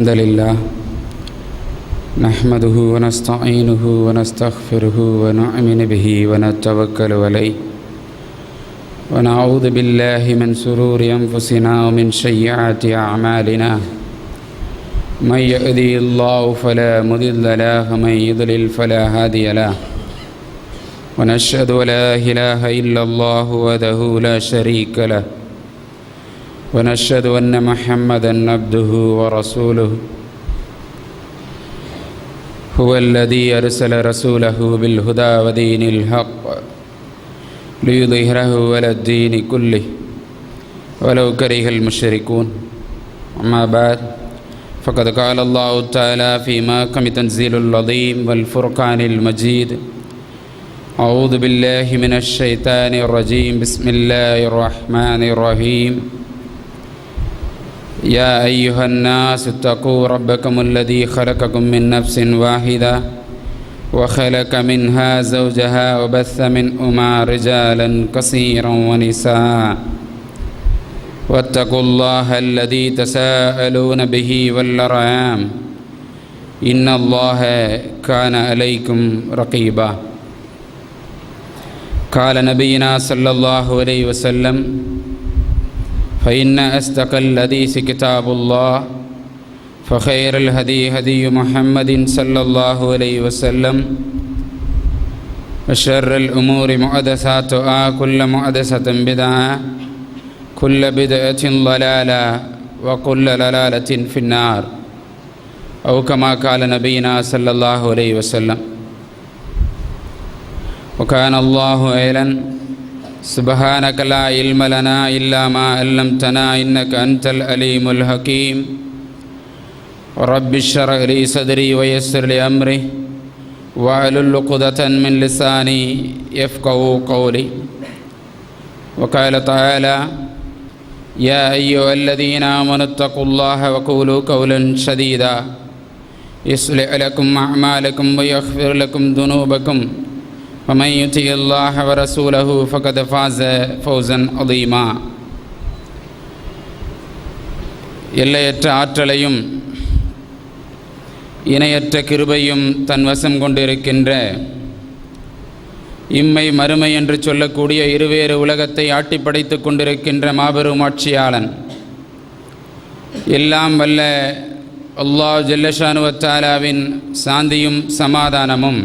الحمد لله نحمده ونستعينه ونستغفره ونؤمن به ونتوكل عليه ونعوذ بالله من شرور أنفسنا ومن سيئات أعمالنا من يهده الله فلا مضل له ومن يضلل فلا هادي له ونشهد أن لا إله إلا الله وحده لا شريك له ونشهد أن محمدًا عبده ورسوله هو الذي أرسل رسوله بالهدى ودين الحق ليظهره على الدين كله ولو كره المشركون. أما بعد فقد قال الله تعالى في محكم تنزيل العظيم والفرقان المجيد: أعوذ بالله من الشيطان الرجيم. بسم الله الرحمن الرحيم. يا أيها الناس اتقوا ربكم الذي خلقكم من نفس واحدة وخلق منها زوجها وبث منهما رجالا كثيرا ونساء واتقوا الله الذي تساءلون به والأرحام إن الله كان عليكم رقيبا. قال نبينا صلى الله عليه وسلم: فإن أصدق الحديث كتاب الله فخير الهدي هدي محمد صلى الله عليه وسلم وشر الأمور محدثاتها كل محدثة بدعة كل بدعة ضلالة وكل ضلالة في النار أو كما قال نبينا صلى الله عليه وسلم. وكان الله أعلم. سبحانك لا علم لنا إلا ما علمتنا إنك أنت العليم الحكيم. رب اشرح لي صدري ويسر لي أمري واحلل عقدة من لساني يفقهوا قولي. وقال تعالى: يا أيها الذين آمنوا اتقوا الله وقولوا قولا سديدا يصلح لكم أعمالكم ويغفر لكم ذنوبكم ومن يطع الله ورسوله فقد فاز فوزا عظيما. எல்லையற்ற ஆற்றலையும் இணையற்ற கிருபையும் தன் வசம் கொண்டிருக்கின்ற இம்மை மறுமை என்று சொல்லக்கூடிய இருவேறு உலகத்தை ஆட்டி படைத்து கொண்டிருக்கின்ற மாபெரும் ஆட்சியாளன், எல்லாம் வல்ல அல்லாஹ் ஜல்லஷானு வத்தாலாவின் சாந்தியும் சமாதானமும்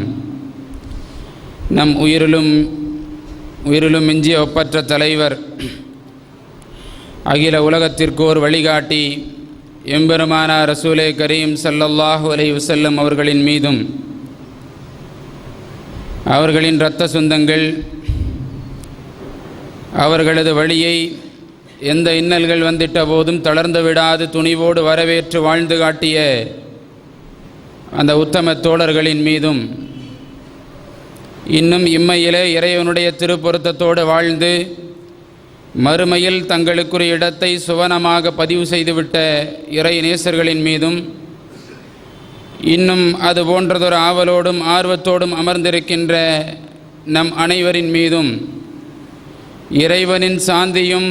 நம் உயிரிலும் மிஞ்சிய ஒப்பற்ற தலைவர், அகில உலகத்திற்கோர் வழிகாட்டி எம்பெருமானார் ரசூலே கரீம் ஸல்லல்லாஹு அலைஹி வஸல்லம் அவர்களின் மீதும், அவர்களின் இரத்த சொந்தங்கள், அவர்களது வழியை எந்த இன்னல்கள் வந்திட்ட போதும் தளர்ந்து விடாது துணிவோடு வரவேற்று வாழ்ந்து காட்டிய அந்த உத்தம தோழர்களின் மீதும், இன்னும் இம்மையிலே இறைவனுடைய திருப்பொருத்தத்தோடு வாழ்ந்து மறுமையில் தங்களுக்குரிய இடத்தை சுவனமாக பதிவு செய்துவிட்ட இறை நேசர்களின் மீதும், இன்னும் அது போன்றதொரு ஆவலோடும் ஆர்வத்தோடும் அமர்ந்திருக்கின்ற நம் அனைவரின் மீதும் இறைவனின் சாந்தியும்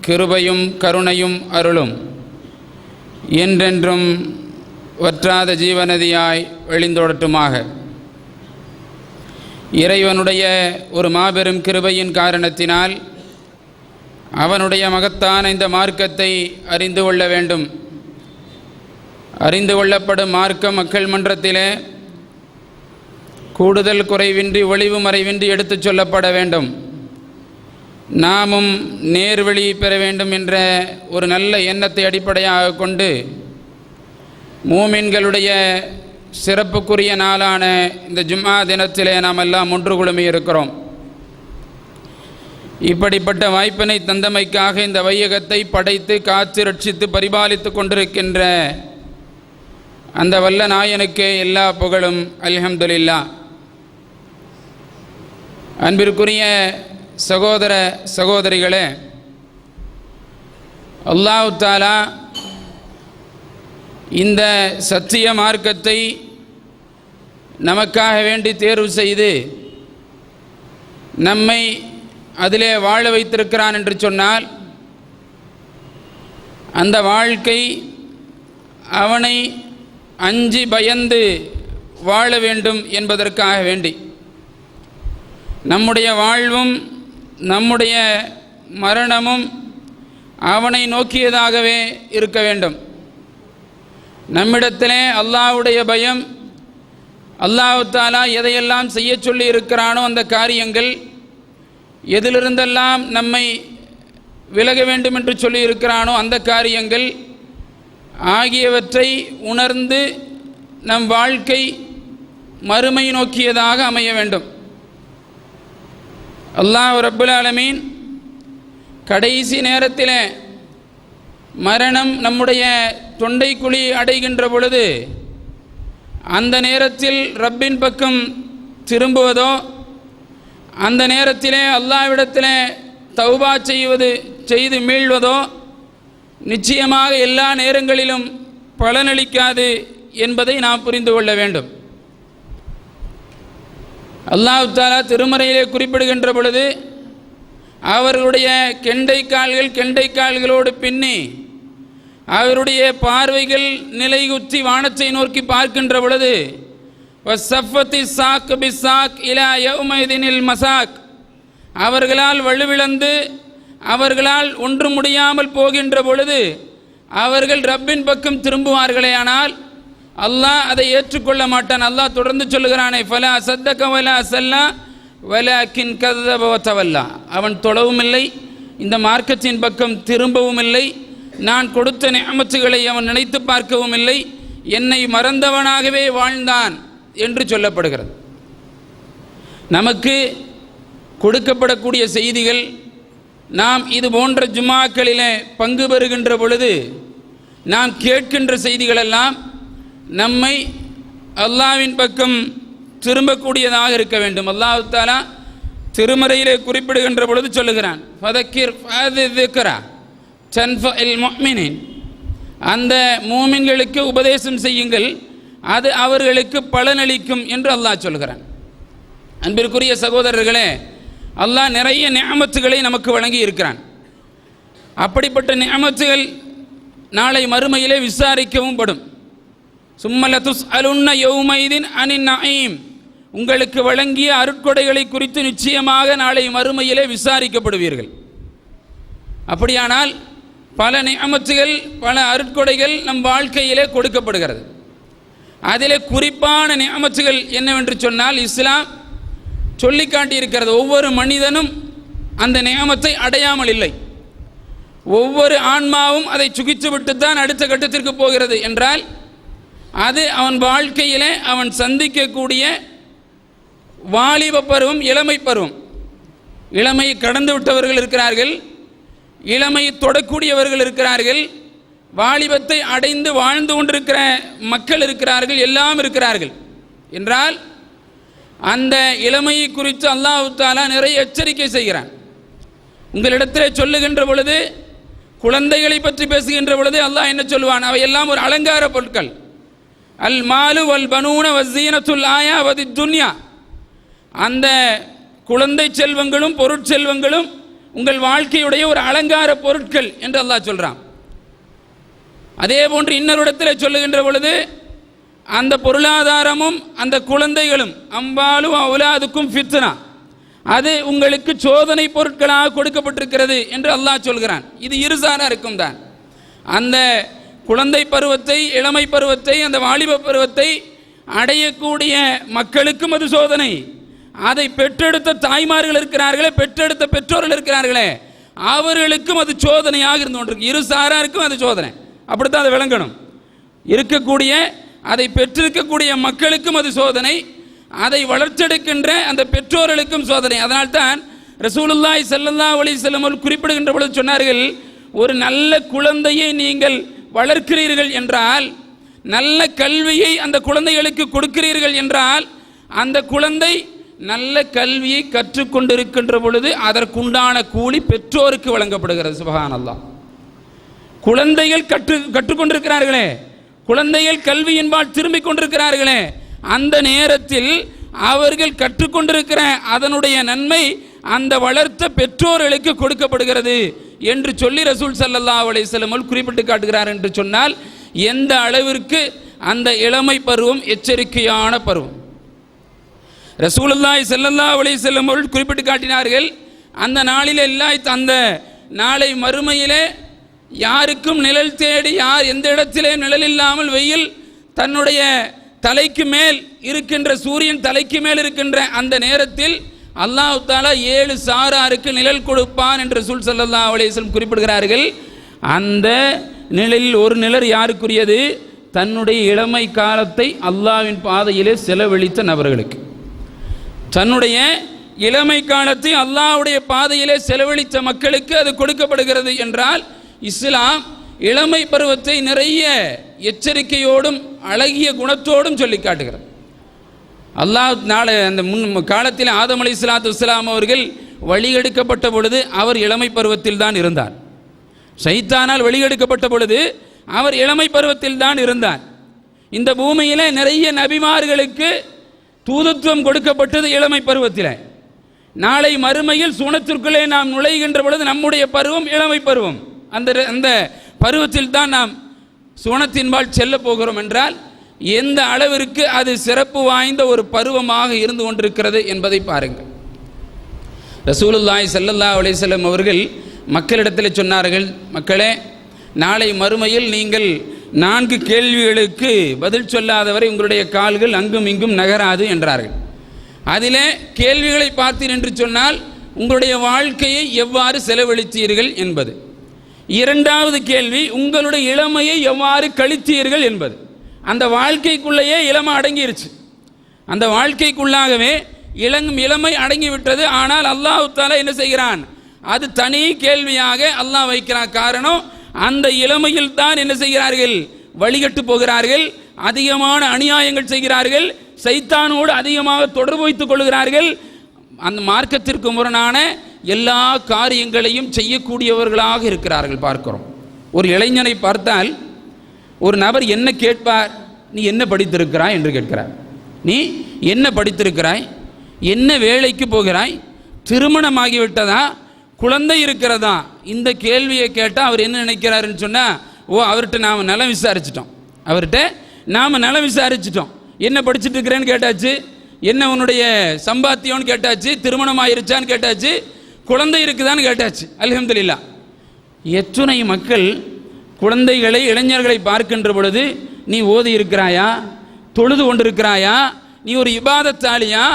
கிருபையும் கருணையும் அருளும் என்றென்றும் வற்றாத ஜீவநதியாய் வெளிந்தோடட்டுமாக. இறைவனுடைய ஒரு மாபெரும் கிருபையின் காரணத்தினால் அவனுடைய மகத்தான இந்த மார்க்கத்தை அறிந்து கொள்ள வேண்டும். அறிந்து கொள்ளப்படும் மார்க்கம் மக்கள் மன்றத்திலே கூடுதல் குறைவின்றி ஒளிவு மறைவின்றி எடுத்துச் சொல்லப்பட வேண்டும். நாமும் நேர்வழி பெற வேண்டும் என்ற ஒரு நல்ல எண்ணத்தை அடிப்படையாக கொண்டு மூமின்களுடைய சிறப்புக்குரிய நாளான இந்த ஜும்ஆ தினத்திலே நாம் எல்லாம் ஒன்று குழுமி இருக்கிறோம். இப்படிப்பட்ட வாய்ப்பினை தந்தமைக்காக இந்த வையகத்தை படைத்து காத்து ரட்சித்து பரிபாலித்து கொண்டிருக்கின்ற அந்த வல்ல நாயனுக்கே எல்லா புகழும். அல்ஹம்துலில்லாஹ். அன்பிற்குரிய சகோதர சகோதரிகளே, அல்லாஹ் தஆலா இந்த சத்திய மார்க்கத்தை நமக்காக வேண்டி தேர்வு செய்து நம்மை அதிலே வாழ வைத்திருக்கிறான் என்று சொன்னால், அந்த வாழ்க்கை அவனை அஞ்சி பயந்து வாழ வேண்டும் என்பதற்காக வேண்டி நம்முடைய வாழ்வும் நம்முடைய மரணமும் அவனை நோக்கியதாகவே இருக்க வேண்டும். நம்மிடத்திலே அல்லாஹ்வுடைய பயம், அல்லாஹ் தஆலா எதையெல்லாம் செய்ய சொல்லி இருக்கிறானோ அந்த காரியங்கள், எதிலிருந்தெல்லாம் நம்மை விலக வேண்டும் என்று சொல்லி இருக்கிறானோ அந்த காரியங்கள் ஆகியவற்றை உணர்ந்து நம் வாழ்க்கை மறுமை நோக்கியதாக அமைய வேண்டும். அல்லாஹ் ரப்புல் ஆலமீன் கடைசி நேரத்தில் மரணம் நம்முடைய தொண்டைக்குழி அடைகின்ற பொழுது அந்த நேரத்தில் ரப்பின் பக்கம் திரும்புவதோ, அந்த நேரத்திலே அல்லாஹ்விடத்திலே தௌபா செய்து மீள்வதோ நிச்சயமாக எல்லா நேரங்களிலும் பலனளிக்காது என்பதை நாம் புரிந்து கொள்ள வேண்டும். அல்லாஹ் தஆலா திருமறையிலே குறிப்பிடுகின்ற பொழுது அவர்களுடைய கெண்டை கால்களோடு பின்னி அவருடைய பார்வைகள் நிலையுற்றி வானத்தை நோக்கி பார்க்கின்ற பொழுது வஸஃபத்தி சாக் பிசாக் இலா யௌமைதினில் மசாக், அவர்களால் வலுவிழந்து அவர்களால் ஒன்று முடியாமல் போகின்ற பொழுது அவர்கள் ரப்பின் பக்கம் திரும்புவார்களே, ஆனால் அல்லாஹ் அதை ஏற்றுக்கொள்ள மாட்டான். அல்லாஹ் தொடர்ந்து சொல்லுகிறானே, ஃபலா சத்தக வலா சல்லா வலாக்கின் கதப வதவல்லா, அவன் தொழவும் இல்லை, இந்த மார்க்கத்தின் பக்கம் திரும்பவும் இல்லை, நான் கொடுத்த நிஅமத்துகளை அவன் நினைத்து பார்க்கவும் இல்லை, என்னை மறந்தவனாகவே வாழ்ந்தான் என்று சொல்லப்படுகிறது. நமக்கு கொடுக்கப்படக்கூடிய செய்திகள், நாம் இது போன்ற ஜுமாக்களிலே பங்கு பெறுகின்ற பொழுது நாம் கேட்கின்ற செய்திகளெல்லாம் நம்மை அல்லாஹ்வின் பக்கம் திரும்பக்கூடியதாக இருக்க வேண்டும். அல்லாஹ் தஆலா திருமறையிலே குறிப்பிடுகின்ற பொழுது சொல்லுகிறான், ஃபதக்கிர் ஃபஅذிக்ரா தன்ஃபஇல் முஃமினீன், அந்த மூமின்களுக்கு உபதேசம் செய்யுங்கள், அது அவர்களுக்கு பலனளிக்கும் என்று அல்லாஹ் சொல்கிறான். அன்பிற்குரிய சகோதரர்களே, அல்லாஹ் நிறைய நிஅமத்துகளை நமக்கு வழங்கி இருக்கிறான். அப்படிப்பட்ட நிஅமத்துகள் நாளை மறுமையிலே விசாரிக்கவும் படும். சும்மல துஸ்அலுன்ன யௌமைதின் அனின் நஈம், உங்களுக்கு வழங்கிய அருட்கொடைகளை குறித்து நிச்சயமாக நாளை மறுமையிலே விசாரிக்கப்படுவீர்கள். அப்படியானால் பல நிஅமத்துகள், பல அருட்கொடைகள் நம் வாழ்க்கையிலே கொடுக்கப்படுகிறது. அதிலே குறிப்பான நிஅமத்துகள் என்னவென்று சொன்னால், இஸ்லாம் சொல்லி காட்டியிருக்கிறது. ஒவ்வொரு மனிதனும் அந்த நியமத்தை அடையாமல் இல்லை. ஒவ்வொரு ஆன்மாவும் அதை சுகித்து விட்டுத்தான் அடுத்த கட்டத்திற்கு போகிறது என்றால், அது அவன் வாழ்க்கையிலே அவன் சந்திக்கக்கூடிய வாலிப பருவம், இளமை பருவம். இளமையை கடந்து விட்டவர்கள் இருக்கிறார்கள், இளமையை தொடக்கூடியவர்கள் இருக்கிறார்கள், வாலிபத்தை அடைந்து வாழ்ந்து கொண்டிருக்கிற மக்கள் இருக்கிறார்கள், எல்லாம் இருக்கிறார்கள். என்றால் அந்த இளமையை குறித்து அல்லாஹ் தஆலா நிறைய எச்சரிக்கை செய்கிறான். உங்களிடத்தில் சொல்லுகின்ற பொழுது, குழந்தைகளை பற்றி பேசுகின்ற பொழுது அல்லாஹ் என்ன சொல்லுவான்? அவை எல்லாம் ஒரு அலங்கார பொருட்கள். அல் மாலு வல் பனூன வஸீனத்துல் ஆயா வதி துன்யா, அந்த குழந்தை செல்வங்களும் பொருட்செல்வங்களும் உங்கள் வாழ்க்கையுடைய ஒரு அலங்கார பொருட்கள் என்று அல்லாஹ் சொல்கிறான். அதே போன்று இன்னொரு இடத்தில் சொல்லுகின்ற பொழுது, அந்த பொருளாதாரமும் அந்த குழந்தைகளும் அம்பாலும் அவுலாதுக்கும் ஃபித்னா, அது உங்களுக்கு சோதனை பொருட்களாக கொடுக்கப்பட்டிருக்கிறது என்று அல்லாஹ் சொல்கிறான். இது இருசாராருக்கும் தான். அந்த குழந்தை பருவத்தை, இளமை பருவத்தை, அந்த வாலிப பருவத்தை அடையக்கூடிய மக்களுக்கும் அது சோதனை. அதை பெற்றெடுத்த தாய்மார்கள் இருக்கிறார்களே, பெற்றெடுத்த பெற்றோர்கள் இருக்கிறார்களே, அவர்களுக்கும் அது சோதனையாக இருந்து கொண்டிருக்கு. இருசாராருக்கும் அது சோதனை. அப்படித்தான் அதை விளங்கணும். இருக்கக்கூடிய, அதை பெற்றிருக்கக்கூடிய மக்களுக்கும் அது சோதனை, அதை வளர்த்தெடுக்கின்ற அந்த பெற்றோர்களுக்கும் சோதனை. அதனால்தான் ரசூலுல்லாஹி ஸல்லல்லாஹு அலைஹி வஸல்லம் குறிப்பிடுகின்ற பொழுது சொன்னார்கள், ஒரு நல்ல குழந்தையை நீங்கள் வளர்க்கிறீர்கள் என்றால், நல்ல கல்வியை அந்த குழந்தைகளுக்கு கொடுக்கிறீர்கள் என்றால், அந்த குழந்தை நல்ல கல்வியை கற்றுக்கொண்டிருக்கின்ற பொழுது அதற்குண்டான கூலி பெற்றோருக்கு வழங்கப்படுகிறது. சுப்ஹானல்லாஹ். குழந்தைகள் கற்றுக்கொண்டிருக்கிறார்களே, குழந்தைகள் கல்வியின்பால் திரும்பிக் கொண்டிருக்கிறார்களே, அந்த நேரத்தில் அவர்கள் கற்றுக்கொண்டிருக்கிற அதனுடைய நன்மை அந்த வளர்த்த பெற்றோர்களுக்கு கொடுக்கப்படுகிறது என்று சொல்லி ரசூல் ஸல்லல்லாஹு அலைஹி வஸல்லம் குறிப்பிட்டு காட்டுகிறார். என்று சொன்னால் எந்த அளவிற்கு அந்த இளமை பருவம் எச்சரிக்கையான பருவம். ரசூலுல்லாஹி ஸல்லல்லாஹு அலைஹி வஸல்லம் அவர்கள் குறிப்பிட்டு காட்டினார்கள், அந்த நாளில் அந்த நாளை மறுமையிலே யாருக்கும் நிழல் தேடி, யார் எந்த இடத்திலே நிழல் இல்லாமல் வெயில் தன்னுடைய தலைக்கு மேல் இருக்கின்ற, சூரியன் தலைக்கு மேல் இருக்கின்ற அந்த நேரத்தில் அல்லாஹ் தஆலா 7 சாராருக்கு நிழல் கொடுப்பான் என்று ரசூல் ஸல்லல்லாஹு அலைஹி வஸல்லம் குறிப்பிடுகிறார்கள். அந்த நிழலில் ஒரு நிழல் யாருக்குரியது? தன்னுடைய இளமை காலத்தை அல்லாஹ்வின் பாதையிலே செலவழித்த நபர்களுக்கு. தன்னுடைய இளமை காலத்தை அல்லாஹ்வுடைய பாதையிலே செலவழித்த மக்களுக்கு அது கொடுக்கப்படுகிறது என்றால், இஸ்லாம் இளமை பருவத்தை நிறைய எச்சரிக்கையோடும் அழகிய குணத்தோடும் சொல்லி காட்டுகிறது. அல்லாஹ் நாளை அந்த முன் காலத்தில் ஆதம் அலைஹிஸ்ஸலாத்து வஸ்ஸலாம் அவர்கள் வழிகெடுக்கப்பட்ட பொழுது அவர் இளமை பருவத்தில் தான் இருந்தார். ஷைத்தானால் வழிகெடுக்கப்பட்ட பொழுது அவர் இளமை பருவத்தில் தான் இருந்தார். இந்த பூமியிலே நிறைய நபிமார்களுக்கு தூதுத்துவம் கொடுக்கப்பட்டது இளமை பருவத்தில். நாளை மறுமையில் சூனத்திற்குள்ளே நாம் நுழைகின்ற பொழுது நம்முடைய பருவம் இளமை பருவம். அந்த பருவத்தில் தான் நாம் சூனத்தின்பால் செல்ல போகிறோம் என்றால் எந்த அளவிற்கு அது சிறப்பு வாய்ந்த ஒரு பருவமாக இருந்து கொண்டிருக்கிறது என்பதை பாருங்கள். ரசூலுல்லாஹி ஸல்லல்லாஹு அலைஹி வஸல்லம் அவர்கள் மக்களிடத்தில் சொன்னார்கள், மக்களே, நாளை மறுமையில் நீங்கள் 4 கேள்விகளுக்கு பதில் சொல்லாதவரை உங்களுடைய கால்கள் அங்கும் இங்கும் நகராது என்றார்கள். அதிலே கேள்விகளை பார்த்தீர் என்று சொன்னால் உங்களுடைய வாழ்க்கையை எவ்வாறு செலவழித்தீர்கள் என்பது. 2வது கேள்வி, உங்களுடைய இளமையை எவ்வாறு கழித்தீர்கள் என்பது. அந்த வாழ்க்கைக்குள்ளேயே இளமை அடங்கிருச்சு. அந்த வாழ்க்கைக்குள்ளாகவே இளமை அடங்கிவிட்டது. ஆனால் அல்லாஹ் தஆலா என்ன செய்கிறான்? அது தனி கேள்வியாக அல்லாஹ் வைக்கிறான். காரணம், அந்த இளமையில் தான் என்ன செய்கிறார்கள்? வழிகட்டு போகிறார்கள், அதிகமான அநியாயங்கள் செய்கிறார்கள், சைத்தானோடு அதிகமாக தொடர்பு வைத்துக் கொள்கிறார்கள். அந்த மார்க்கத்திற்கு முரணான எல்லா காரியங்களையும் செய்யக்கூடியவர்களாக இருக்கிறார்கள் பார்க்கிறோம். ஒரு இளைஞனை பார்த்தால் ஒரு நபர் என்ன கேட்பார்? நீ என்ன படித்திருக்கிறாய் என்று கேட்கிறார். நீ என்ன படித்திருக்கிறாய்? என்ன வேலைக்கு போகிறாய்? திருமணமாகிவிட்டதா? குழந்தை இருக்கிறதா? இந்த கேள்வியை கேட்டால் அவர் என்ன நினைக்கிறாருன்னு சொன்னால், அவர்கிட்ட நாம் நலம் விசாரிச்சிட்டோம். என்ன படிச்சுட்டு இருக்கிறேன்னு கேட்டாச்சு, என்ன உன்னுடைய சம்பாத்தியம்னு கேட்டாச்சு, திருமணம் ஆயிருச்சான்னு கேட்டாச்சு, குழந்தை இருக்குதான்னு கேட்டாச்சு. அல்ஹம்துலில்லாஹ். எத்துணை மக்கள் குழந்தைகளை, இளைஞர்களை பார்க்கின்ற பொழுது, நீ ஓதி இருக்கிறாயா? தொழுது கொண்டிருக்கிறாயா? நீ ஒரு இபாதத்தாலியா?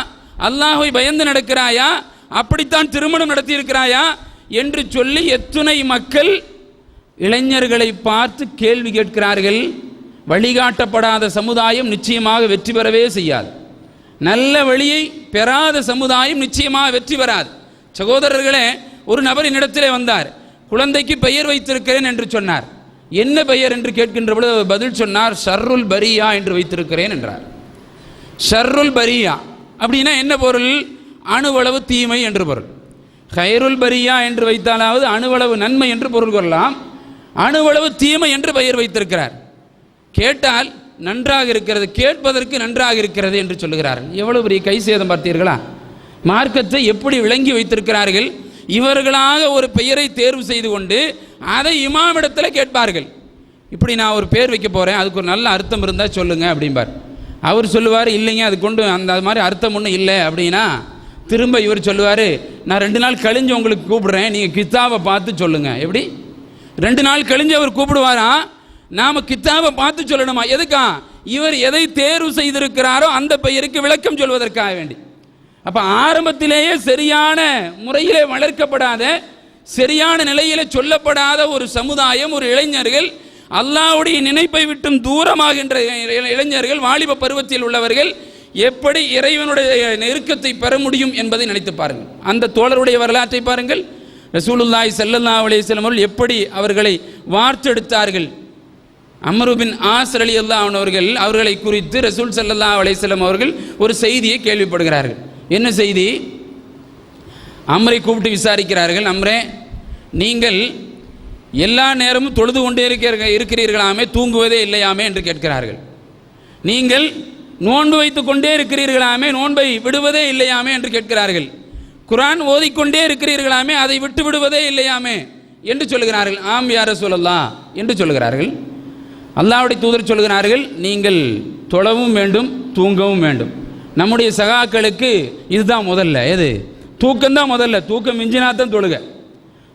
அல்லாஹ்வை பயந்து நடக்கிறாயா? அப்படித்தான் திருமணம் நடத்தி இருக்கிறாயா என்று சொல்லி எத்துணை மக்கள் இளைஞர்களை பார்த்து கேள்வி கேட்கிறார்கள். வழிகாட்டப்படாத சமுதாயம் நிச்சயமாக வெற்றி பெறவே செய்யாது. நல்ல வழியை பெறாத சமுதாயம் நிச்சயமாக வெற்றி பெறாது. சகோதரர்களே, ஒரு நபர் என்னிடத்திலே வந்தார். குழந்தைக்கு பெயர் வைத்திருக்கிறேன் என்று சொன்னார். என்ன பெயர் என்று கேட்கின்ற பொழுது அவர் பதில் சொன்னார், ஷர்ருல் பரியா என்று வைத்திருக்கிறேன் என்றார். ஷர்ருல் பரியா அப்படின்னா என்ன பொருள்? அணுவளவு தீமை என்று பொருள். ஹைருல் பரியா என்று வைத்தாலாவது அணுவளவு நன்மை என்று பொருள் கொள்ளலாம். அணுவளவு தீமை என்று பெயர் வைத்திருக்கிறார். கேட்டால் நன்றாக இருக்கிறது, கேட்பதற்கு நன்றாக இருக்கிறது என்று சொல்லுகிறார்கள். எவ்வளவு பெரிய கை சேதம் பார்த்தீர்களா? மார்க்கத்தை எப்படி விளங்கி வைத்திருக்கிறார்கள். இவர்களாக ஒரு பெயரை தேர்வு செய்து கொண்டு அதை இமாமிடத்தில் கேட்பார்கள். இப்படி நான் ஒரு பேர் வைக்க போகிறேன், அதுக்கு ஒரு நல்ல அர்த்தம் இருந்தால் சொல்லுங்கள் அப்படிம்பார். அவர் சொல்லுவார், இல்லைங்க அது கொண்டு அந்த மாதிரி அர்த்தம் ஒன்றும் இல்லை அப்படின்னா, திரும்ப இவர் சொல்லுவார், நான் 2 நாள் கழிஞ்சு உங்களுக்கு கூப்பிடுறேன், நீங்கள் கித்தாபை பார்த்து சொல்லுங்கள். எப்படி 2 நாள் கழிஞ்சு அவர் கூப்பிடுவாரா? நாம் கித்தாபை பார்த்து சொல்லணுமா? எதுக்கா? இவர் எதை தேர்வு செய்திருக்கிறாரோ அந்த பெயருக்கு விளக்கம் சொல்வதற்காக வேண்டி. அப்போ ஆரம்பத்திலேயே சரியான முறையிலே வளர்க்கப்படாத, சரியான நிலையிலே சொல்லப்படாத ஒரு சமுதாயம், ஒரு இளைஞர்கள், அல்லாஹ்வுடைய நினைப்பை விட்டும் தூரமாகின்ற இளைஞர்கள், வாலிப பருவத்தில் உள்ளவர்கள் எப்படி இறைவனுடைய நெருக்கத்தை பெற முடியும் என்பதை நினைத்து பாருங்கள். அந்த தோழருடைய வரலாற்றை பாருங்கள். ரசூலுல்லாஹி ஸல்லல்லாஹு அலைஹி வஸல்லம் அவர்கள் எப்படி அவர்களை வார்த்தெடுத்தார்கள். அம்ரு பின் ஆஸ் ரலியல்லாஹு அன்ஹு அவர்களை குறித்து ரசூல் ஸல்லல்லாஹு அலைஹி வஸல்லம் அவர்கள் ஒரு செய்தியை கேள்விப்படுகிறார்கள். என்ன செய்தி? அம்ரை கூப்பிட்டு விசாரிக்கிறார்கள். அம்ரே, நீங்கள் எல்லா நேரமும் தொழுது கொண்டே இருக்கிறீர்களாமே, தூங்குவதே இல்லையாமே என்று கேட்கிறார்கள். நீங்கள் நோன்பு வைத்து கொண்டே இருக்கிறீர்களாமே, நோன்பை விடுவதே இல்லையாமே என்று கேட்கிறார்கள். குர்ஆன் ஓதிக்கொண்டே இருக்கிறீர்களாமே, அதை விட்டு விடுவதே இல்லையாமே என்று சொல்லுகிறார்கள். ஆம் யா ரசூலல்லாஹ் என்று சொல்லுகிறார்கள். அல்லாஹ்வுடைய தூதர் சொல்கிறார்கள், நீங்கள் தொழவும் வேண்டும் தூங்கவும் வேண்டும். நம்முடைய சகாக்களுக்கு இதுதான் முதல்ல. எது? தூக்கம்தான் முதல்ல. தூக்கம் மிஞ்சினாத்தான் தொழுக.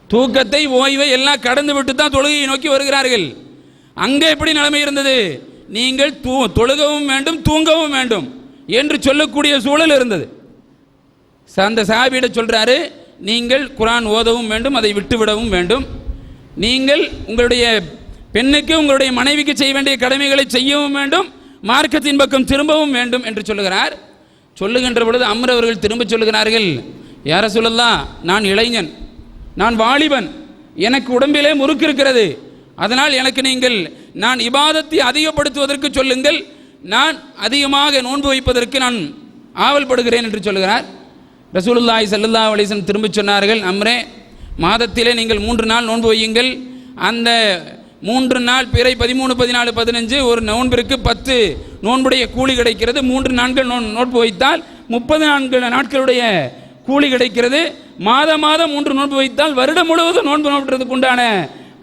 தூக்கத்தை ஓய்வை எல்லாம் கடந்து விட்டு தான் தொழுகையை நோக்கி வருகிறார்கள். அங்கே எப்படி நிலைமை இருந்தது? நீங்கள் தொழுகவும் வேண்டும் தூங்கவும் வேண்டும் என்று சொல்லக்கூடிய சூழல் இருந்தது. அந்த சஹாபியிட சொல்றாரு, நீங்கள் குர்ஆன் ஓதவும் வேண்டும், அதை விட்டுவிடவும் வேண்டும். நீங்கள் உங்களுடைய பெண்ணுக்கு உங்களுடைய மனைவிக்கு செய்ய வேண்டிய கடமைகளை செய்யவும் வேண்டும், மார்க்கத்தின் பக்கம் திரும்பவும் வேண்டும் என்று சொல்லுகிறார். சொல்லுகின்ற பொழுது அம்ர் அவர்கள் திரும்ப சொல்லுகிறார்கள், யா ரசூலல்லாஹ், நான் இளைஞன், நான் வாலிபன், எனக்கு உடம்பிலே முறுக்கு இருக்கிறது, அதனால் எனக்கு நீங்கள் நான் இபாதத்தை அதிகப்படுத்துவதற்கு சொல்லுங்கள், நான் அதிகமாக நோன்பு வைப்பதற்கு நான் ஆவல்படுகிறேன் என்று சொல்லுகிறார். ரசூலுல்லாஹி ஸல்லல்லாஹு அலைஹி வஸல்லம் திரும்ப சொன்னார்கள், அம்ரே, மாதத்திலே நீங்கள் 3 நாள் நோன்பு வையுங்கள். அந்த 3 நாள் பிறை 13, 14, 15 ஒரு நோன்பிற்கு 10 நோன்புடைய கூலி கிடைக்கிறது. 3 நாட்கள் நோன்பு வைத்தால் 30 நாட்களுடைய கூலி கிடைக்கிறது. மாதம் 3 நோன்பு வைத்தால் வருடம் முழுவதும் நோன்பு நோட்டுறதுக்கு உண்டான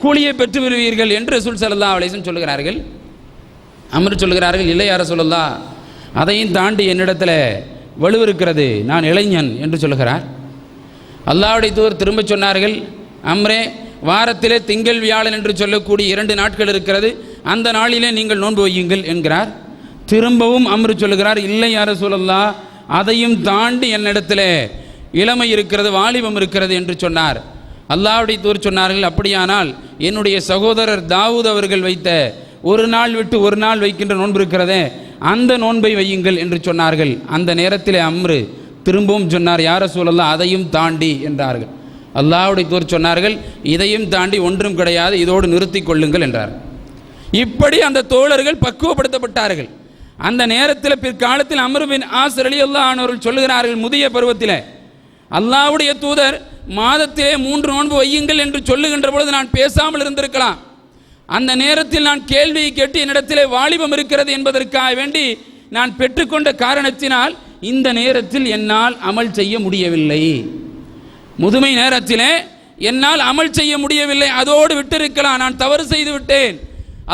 கூலியை பெற்று வருவீர்கள் என்று ரசூல் ஸல்லல்லாஹு அலைஹி வஸல்லம் சொல்லுகிறார்கள். அமர் சொல்லுகிறார்கள், இல்லை யா ரசூலல்லாஹ், அதையும் தாண்டி என்னிடத்தில் வலுவிருக்கிறது, நான் இளைஞன் என்று சொல்லுகிறார். அல்லாஹ்வுடைய தூதர் திரும்ப சொன்னார்கள், அம்ரே, வாரத்திலே திங்கள் வியாழன் என்று சொல்லக்கூடிய 2 நாட்கள் இருக்கிறது, அந்த நாளிலே நீங்கள் நோன்பு வையுங்கள் என்கிறார். திரும்பவும் அம்ரு சொல்லுகிறார், இல்லை யா ரசூலல்லாஹ், அதையும் தாண்டி என்னிடத்தில் இளமை இருக்கிறது, வாலிபம் இருக்கிறது என்று சொன்னார். அல்லாஹ்வுடைய தூதர் சொன்னார்கள், அப்படியானால் என்னுடைய சகோதரர் தாவூத் அவர்கள் வைத்த 1 நாள் விட்டு 1 நாள் வைக்கின்ற நோன்பு இருக்கிறதே, அந்த நோன்பை வையுங்கள் என்று சொன்னார்கள். அந்த நேரத்தில் அம்ரு திரும்பவும் சொன்னார், யா ரசூலல்லாஹ், அதையும் தாண்டி என்றார்கள். அல்லாஹ்வுடைய தூதர் சொன்னார்கள், இதையும் தாண்டி ஒன்றும் கிடையாது, இதோடு நிறுத்தி கொள்ளுங்கள் என்றார். இப்படி அந்த தோழர்கள் பக்குவப்படுத்தப்பட்டார்கள். அந்த நேரத்தில் பிற்காலத்தில் அம்ர் பின் ஆஸ் ரலியல்லாஹு அன்ஹு அவர்கள் சொல்லுகிறார்கள், முதிய பருவத்தில் அல்லாஹ்வுடைய தூதர் மாதத்திலே 3 நோன்பு வையுங்கள் என்று சொல்லுகின்ற பொழுது நான் பேசாமல் இருந்திருக்கலாம். அந்த நேரத்தில் நான் கேள்வியை கேட்டு என்னிடத்திலே வாலிபம் இருக்கிறது என்பதற்காக வேண்டி நான் பெற்றுக்கொண்ட காரணத்தினால் இந்த நேரத்தில் என்னால் அமல் செய்ய முடியவில்லை. முதுமை நேரத்திலே என்னால் அமல் செய்ய முடியவில்லை, அதோடு விட்டிருக்கலாம், நான் தவறு செய்து விட்டேன்.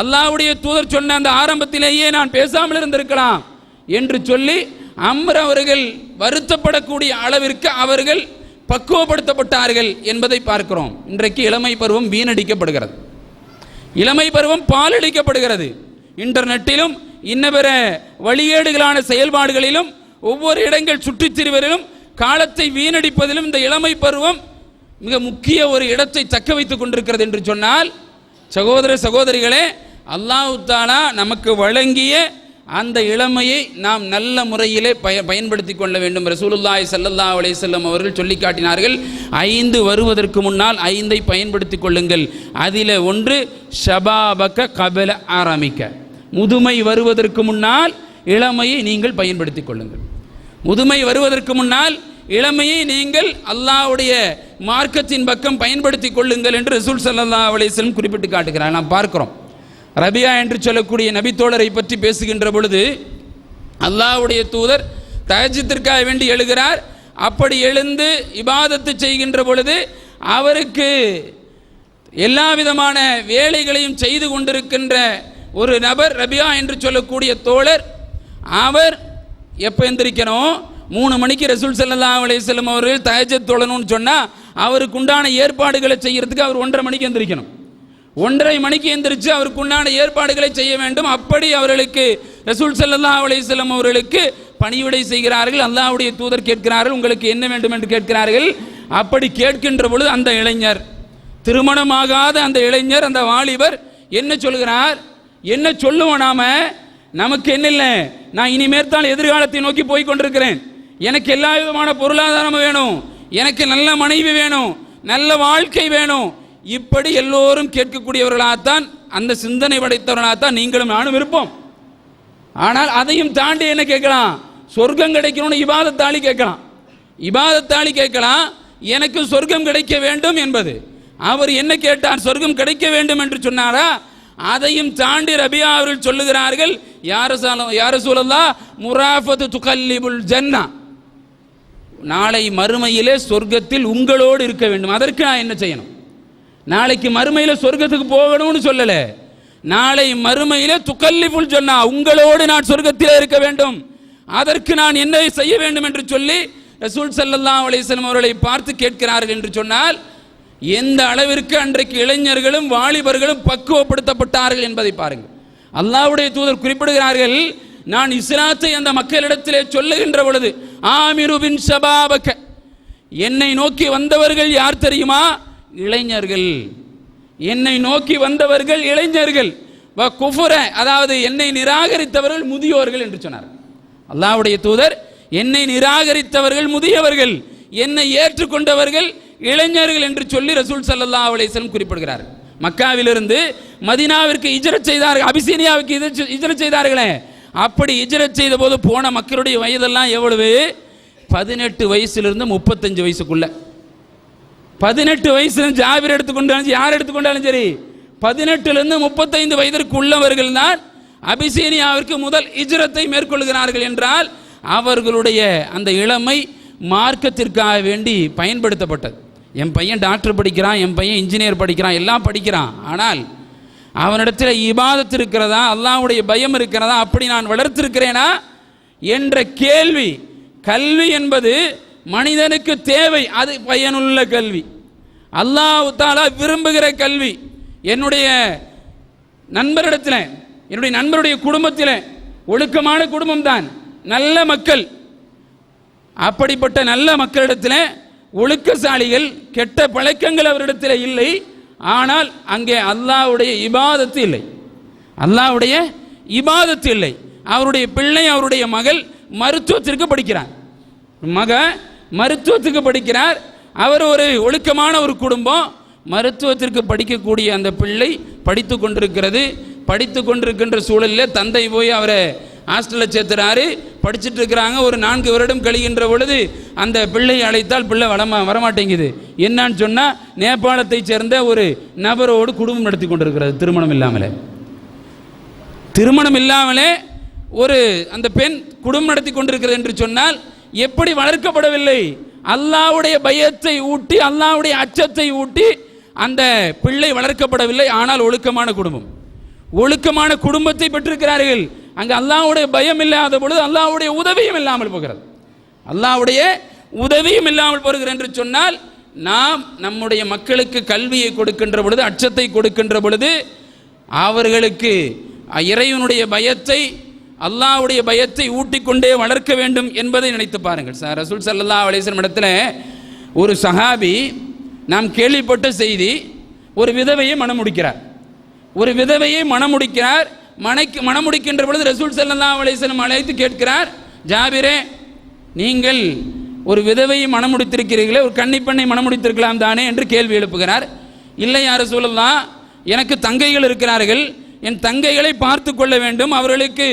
அல்லாஹ்வுடைய தூதர் சொன்ன அந்த ஆரம்பத்திலேயே நான் பேசாமல் இருந்திருக்கலாம் என்று சொல்லி அம்ர் அவர்கள் வருத்தப்படக்கூடிய அளவிற்கு அவர்கள் பக்குவப்படுத்தப்பட்டார்கள் என்பதை பார்க்கிறோம். இன்றைக்கு இளமை பருவம் வீணடிக்கப்படுகிறது, இளமை பருவம் பாலடிக்கப்படுகிறது. இன்டர்நெட்டிலும் இன்ன பிற வழிகேடுகளான செயல்பாடுகளிலும் ஒவ்வொரு இடங்கள் சுற்றித் திரிவதிலும் காலத்தை வீணடிப்பதிலும் இந்த இளமை பருவம் மிக முக்கிய ஒரு இடத்தை தக்க வைத்துக் கொண்டிருக்கிறது என்று சொன்னால், சகோதர சகோதரிகளே, அல்லாஹ் தஆலா நமக்கு வழங்கிய அந்த இளமையை நாம் நல்ல முறையிலே பயன்படுத்தி கொள்ள வேண்டும். ரசூலுல்லாஹி ஸல்லல்லாஹு அலைஹி வஸல்லம் அவர்கள் சொல்லி காட்டினார்கள், 5 வருவதற்கு முன்னால் 5ஐ பயன்படுத்தி கொள்ளுங்கள். அதில் ஒன்று ஷபாபக கபல ஆரம்பிக்க, முதுமை வருவதற்கு முன்னால் இளமையை நீங்கள் பயன்படுத்தி கொள்ளுங்கள். முதுமை வருவதற்கு முன்னால் இளமையை நீங்கள் அல்லாஹ்வுடைய மார்க்கத்தின் பக்கம் பயன்படுத்தி கொள்ளுங்கள் என்று ரசூல் ஸல்லல்லாஹு அலைஹி வஸல்லம் குறிப்பிட்டு காட்டுகிறார். நாம் பார்க்கிறோம், ரபியா என்று சொல்லக்கூடிய நபித்தோழரை பற்றி பேசுகின்ற பொழுது அல்லாஹ்வுடைய தூதர் தஹஜ்ஜுதிற்காக வேண்டி எழுகிறார். அப்படி எழுந்து இபாதத்து செய்கின்ற பொழுது அவருக்கு எல்லா விதமான வேலைகளையும் செய்து கொண்டிருக்கின்ற ஒரு நபர் ரபியா என்று சொல்லக்கூடிய தோழர். அவர் எப்போ எந்திரிக்கணும்? 3 மணிக்கு ரசூல் ஸல்லல்லாஹு அலைஹி வஸல்லம் அவர்கள் தஹஜ்ஜுத் தொழணும்னு சொன்னால் அவருக்கு உண்டான ஏற்பாடுகளை செய்யறதுக்கு அவர் 1:30 மணிக்கு எந்திரிக்கணும். 1:30 மணிக்கு எந்திரிச்சு அவருக்கு உண்டான ஏற்பாடுகளை செய்ய வேண்டும். அப்படி அவர்களுக்கு ரசூல் ஸல்லல்லாஹு அலைஹி வஸல்லம் அவர்களுக்கு பணிவிடை செய்கிறார்கள். அல்லாஹ்வுடைய தூதர் கேட்கிறார்கள், உங்களுக்கு என்ன வேண்டும் என்று கேட்கிறார்கள். அப்படி கேட்கின்ற பொழுது அந்த இளைஞர், திருமணமாகாத அந்த இளைஞர், அந்த வாலிபர் என்ன சொல்கிறார்? என்ன சொல்லுவோம் நாம? நமக்கு என்ன இல்லை, நான் இனிமேற்தான் எதிர்காலத்தை நோக்கி போய் கொண்டிருக்கிறேன், எனக்கு எல்லா விதமான பொருளாதாரமும் வேணும், எனக்கு நல்ல மனைவி வேணும், நல்ல வாழ்க்கை வேணும். இப்படி எல்லோரும் கேட்கக்கூடியவர்களாகத்தான், அந்த சிந்தனை படைத்தவர்களாகத்தான் நீங்களும் நானும் இருப்போம். ஆனால் அதையும் தாண்டி என்ன கேட்கலாம்? சொர்க்கம் கிடைக்கணும்னு இபாதத்தாளி கேட்கலாம், இபாதத்தாளி கேட்கலாம், எனக்கு சொர்க்கம் கிடைக்க வேண்டும் என்பது. அவர் என்ன கேட்டார்? சொர்க்கம் கிடைக்க வேண்டும் என்று சொன்னாரா? அதையும் தாண்டி ரபியா அவர்கள் சொல்லுகிறார்கள், யா ரசூலல்லாஹ், முராஃபத்து துகல்லிபுல் ஜன்னா, நாளை மறுமையிலே சொர்க்கத்தில் உங்களோடு இருக்க வேண்டும். அதற்கு நான் என்ன செய்யணும்? நாளைக்கு மறுமையில் சொர்க்கத்துக்கு போகணும்னு சொல்லலை, நாளை மறுமையிலே துக்கல்லிஃபுல் ஜன்னா, உங்களோடு நான் சொர்க்கத்திலே இருக்க வேண்டும், அதற்கு நான் என்ன செய்ய வேண்டும் என்று சொல்லி ரசூல் ஸல்லல்லாஹு அலைஹி வஸல்லம் அவர்களை பார்த்து கேட்கிறார்கள் என்று சொன்னால், எந்த அளவிற்கு அன்றைக்கு இளைஞர்களும் வாலிபர்களும் பக்குவப்படுத்தப்பட்டார்கள் என்பதை பாருங்கள். அல்லாஹ்வுடைய தூதர் குறிப்பிடுகிறார்கள், நான் இஸ்லாத்தை அந்த மக்களிடத்திலே சொல்லுகின்ற பொழுது, ஆமிரு பின் ஷபாபக, என்னை நோக்கி வந்தவர்கள் யார் தெரியுமா? இளைஞர்கள். என்னை நோக்கி வந்தவர்கள் இளைஞர்கள். குஃபுர, அதாவது என்னை நிராகரித்தவர்கள் முதியோர்கள் என்று சொன்னார். அல்லாஹ்வுடைய தூதர், என்னை நிராகரித்தவர்கள் முதியவர்கள், என்னை ஏற்றுக்கொண்டவர்கள் இளைஞர்கள் என்று சொல்லி ரசூல் ஸல்லல்லாஹு அலைஹி வஸல்லம் குறிப்பிடுகிறார். மக்காவிலிருந்து மதீனாவிற்கு ஹிஜ்ரத் செய்தார்கள், அபிசீனியாவுக்கு ஹிஜ்ரத் செய்தார்களே, அப்படி ஹிஜ்ரத் செய்த போது போன மக்களுடைய வயதெல்லாம் எவ்வளவு? 18 வயசிலிருந்து 35 வயசுக்குள்ள. 18 வயசு ஜாபிர் எடுத்துக்கொண்டாலும் யார் எடுத்துக்கொண்டாலும் சரி, 18லிருந்து 35 வயதிற்கு உள்ளவர்கள் தான் அபிசீனியாவிற்கு முதல் ஹிஜ்ரத்தை மேற்கொள்கிறார்கள் என்றால் அவர்களுடைய அந்த இளமை மார்க்கத்திற்காக வேண்டி பயன்படுத்தப்பட்டது. என் பையன் டாக்டர் படிக்கிறான், என் பையன் இன்ஜினியர் படிக்கிறான், எல்லாம் படிக்கிறான், ஆனால் அவனிடத்தில் இபாதத் இருக்கிறதா, அல்லாஹ்வுடைய பயம் இருக்கிறதா, அப்படி நான் வளர்த்திருக்கிறேனா என்ற கேள்வி. கல்வி என்பது மனிதனுக்கு தேவை, அது பயனுள்ள கல்வி, அல்லாஹ் தஆலா விரும்புகிற கல்வி. என்னுடைய நண்பரிடத்தில், என்னுடைய நண்பருடைய குடும்பத்தில் ஒழுக்கமான குடும்பம் தான், நல்ல மக்கள், அப்படிப்பட்ட நல்ல மக்களிடத்தில் ஒழுக்கசாலிகள், கெட்ட பழக்கங்கள் அவரிடத்தில் இல்லை, ஆனால் அங்கே அல்லாஹ்வுடைய இபாதத்து இல்லை, அல்லாஹ்வுடைய இபாதத்து இல்லை. அவருடைய பிள்ளை, அவருடைய மகள் மருத்துவத்திற்கு படிக்கிறார், மருத்துவத்துக்கு படிக்கிறார். அவர் ஒரு ஒழுக்கமான ஒரு குடும்பம், மருத்துவத்திற்கு படிக்கக்கூடிய அந்த பிள்ளை படித்து கொண்டிருக்கிறது. படித்து கொண்டிருக்கின்ற சூழலில் தந்தை போய் அவரை ஹாஸ்டலில் சேர்த்துறாரு, படிச்சுட்டு இருக்கிறாங்க. ஒரு 4 வருடம் கழிகின்ற பொழுது அந்த பிள்ளையை அழைத்தால் பிள்ளை வரமாட்டேங்குது. என்னான்னு சொன்னால், நேபாளத்தை சேர்ந்த ஒரு நபரோடு குடும்பம் நடத்தி கொண்டிருக்கிறது, திருமணம் இல்லாமலே ஒரு அந்த பெண் குடும்பம் நடத்தி கொண்டிருக்கிறது என்று சொன்னால் எப்படி வளர்க்கப்படவில்லை? அல்லாஹ்வுடைய பயத்தை ஊட்டி, அல்லாஹ்வுடைய அச்சத்தை ஊட்டி அந்த பிள்ளை வளர்க்கப்படவில்லை. ஆனால் ஒழுக்கமான குடும்பம், ஒழுக்கமான குடும்பத்தை பெற்றிருக்கிறார்கள். அங்கே அல்லாஹ்வுடைய பயம் இல்லாத பொழுது அல்லாஹ்வுடைய உதவியும் இல்லாமல் போகிறது, அல்லாஹ்வுடைய உதவியும் இல்லாமல் போகிறது என்று சொன்னால், நாம் நம்முடைய மக்களுக்கு கல்வியை கொடுக்கின்ற பொழுது, அச்சத்தை கொடுக்கின்ற பொழுது அவர்களுக்கு இறைவனுடைய பயத்தை, அல்லாஹ்வுடைய பயத்தை ஊட்டிக்கொண்டே வளர்க்க வேண்டும் என்பதை நினைத்து பாருங்கள். ரசூல் ஸல்லல்லாஹு அலைஹி வஸல்லம் இடத்துல ஒரு சஹாபி, நாம் கேள்விப்பட்ட செய்தி, ஒரு விதவையை மணமுடிக்கிறார். ஒரு விதவையை மணமுடிக்கிறார். மணமுடிக்கின்ற பொழுது ரசூல் ஸல்லல்லாஹு அலைஹி வஸல்லம் அழைத்து கேட்கிறார், ஜாபிரே, நீங்கள் ஒரு விதவையை மணமுடித்திருக்கிறீர்களே, ஒரு கன்னிப்பெண்ணை மணமுடித்திருக்கலாம் தானே என்று கேள்வி எழுப்புகிறார். இல்லை யா ரசூலல்லாஹ், எனக்கு தங்கைகள் இருக்கிறார்கள், என் தங்கைகளை பார்த்து கொள்ள வேண்டும், அவர்களுக்கு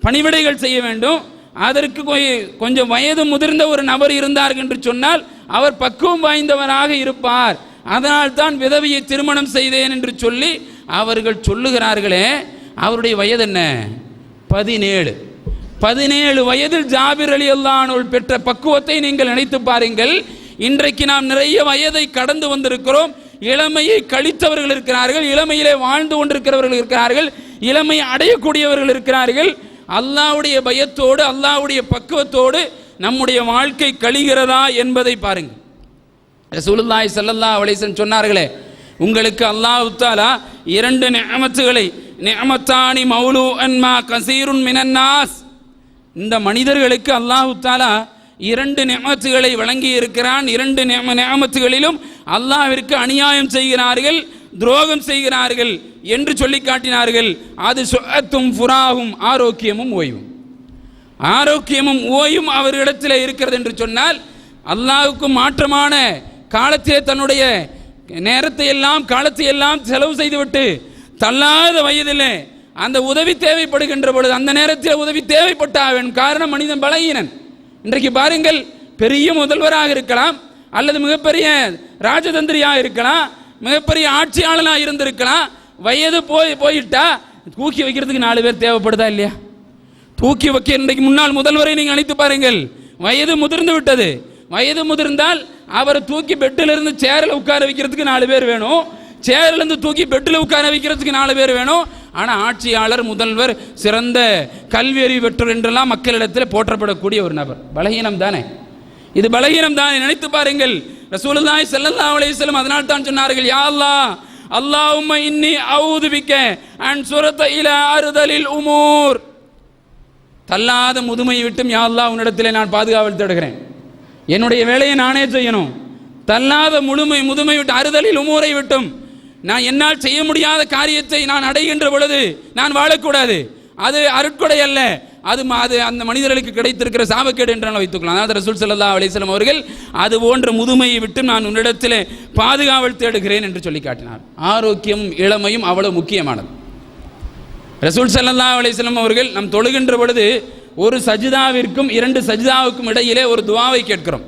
பணிவிடைகள் செய்ய வேண்டும், அதற்கு கொஞ்சம் வயது முதிர்ந்த ஒரு நபர் இருந்தார்கள் என்று சொன்னால் அவர் பக்குவம் வாய்ந்தவராக இருப்பார், அதனால் தான் விதவையை திருமணம் செய்தேன் என்று சொல்லி அவர்கள் சொல்லுகிறார்களே. அவருடைய வயது என்ன? 17 வயதில் ஜாபிர் ரலியல்லாஹு அன்ஹு பெற்ற பக்குவத்தை நீங்கள் நினைத்து பாருங்கள். இன்றைக்கு நாம் நிறைய வயதை கடந்து வந்திருக்கிறோம், இளமையை கழித்தவர்கள் இருக்கிறார்கள், இளமையிலே வாழ்ந்து கொண்டிருக்கிறவர்கள் இருக்கிறார்கள், இளமையை அடையக்கூடியவர்கள் இருக்கிறார்கள். அல்லாஹ்வுடைய பயத்தோடு, அல்லாஹ்வுடைய பக்குவத்தோடு நம்முடைய வாழ்க்கை கழிகிறதா என்பதை பாருங்கள். ரசூலுல்லாஹி ஸல்லல்லாஹு அலைஹி வஸல்லம் சொன்னார்களே, உங்களுக்கு அல்லாஹ் தஆலா 2 நிஅமத்துகளை, நிஅமத்தானி மௌலூஅன் மா கஸீருன் மினன் நாஸ், இந்த மனிதர்களுக்கு அல்லாஹ் தஆலா 2 நிஅமத்துகளை வழங்கி இருக்கிறான். 2 நிஅமத்துகளிலும் அல்லாஹ்விற்கு அநியாயம் செய்கிறார்கள், துரோகம் செய்கிறார்கள் என்று சொல்லி காட்டினார்கள். அது சுஅத்தும் ஃபுராஹும், ஆரோக்கியமும் ஓய்வும். ஆரோக்கியமும் ஓய்வும் அவர்களிடத்தில் இருக்கிறது என்று சொன்னால், அல்லாஹ்வுக்கு மாற்றமான காலத்திலே தன்னுடைய நேரத்தை எல்லாம், காலத்தை எல்லாம் செலவு செய்துவிட்டு தள்ளாத வயதிலே அந்த உதவி தேவைப்படுகின்ற பொழுது அந்த நேரத்தில் உதவி தேவைப்பட்டான். காரணம், மனிதன் பலகீனன். இன்றைக்கு பாருங்கள், பெரிய முதல்வராக இருக்கலாம், அல்லது மிகப்பெரிய ராஜதந்திரியாக இருக்கலாம், மிகப்பெரிய ஆட்சியாளனாக இருந்திருக்கலாம். வயது போயிட்டா தூக்கி வைக்கிறதுக்கு 4 பேர் தேவைப்படுதா இல்லையா? தூக்கி வைக்க இன்றைக்கு முன்னாள் முதல்வரை நீங்கள் நினைத்து பாருங்கள், வயது முதிர்ந்து விட்டது. வயது முதிர்ந்தால் அவரை தூக்கி பெட்டிலிருந்து சேரில் உட்கார வைக்கிறதுக்கு 4 பேர் வேணும், சேரிலிருந்து தூக்கி பெட்டில் உட்கார வைக்கிறதுக்கு 4 பேர் வேணும். ஆனால் ஆட்சியாளர், முதல்வர், சிறந்த கல்வி அறிவு பெற்றோர் என்றெல்லாம் மக்களிடத்தில் போற்றப்படக்கூடிய ஒரு நபர். பலகீனம் தானே இது? பலகீனம் தானே? நினைத்து பாருங்கள். ரசூலுல்லாஹி ஸல்லல்லாஹு அலைஹி வஸல்லம் அதனால் தான் சொன்னார்கள், யா அல்லாஹ், அல்லாஹும்ம இன்னி அஊது பிக்க அன் சுரத இலா அர்தலில் உமூர். தள்ளாத முதுமையை விட்டும் யா அல்லாஹ் உன்னிடத்திலே நான் பாதுகாவல் தேடுகிறேன். என்னுடைய வேலையை நானே செய்யணும். தள்ளாத முதுமை விட்டு, அறுதலில் உமூரை விட்டும், நான் என்னால் செய்ய முடியாத காரியத்தை நான் அடைகின்ற பொழுது நான் வாழக்கூடாது. அது அருட்கொடை அல்ல, அது அந்த மனிதர்களுக்கு கிடைத்திருக்கிற சாபக்கேடு என்றால் வைத்துக்கலாம். அதாவது ரசூல் ஸல்லல்லாஹு அலைஹி வஸல்லம் அவர்கள் அது போன்ற முதுமையை விட்டு நான் உன்னிடத்தில் பாதுகாவல் தேடுகிறேன் என்று சொல்லி காட்டினார். ஆரோக்கியமும் இளமையும் அவ்வளவு முக்கியமானது. ரசூல் ஸல்லல்லாஹு அலைஹி வஸல்லம் அவர்கள் நம் தொழுகின்ற பொழுது ஒரு சஜிதாவிற்கும் 2 சஜிதாவுக்கும் இடையிலே ஒரு துஆவை கேட்கிறோம்.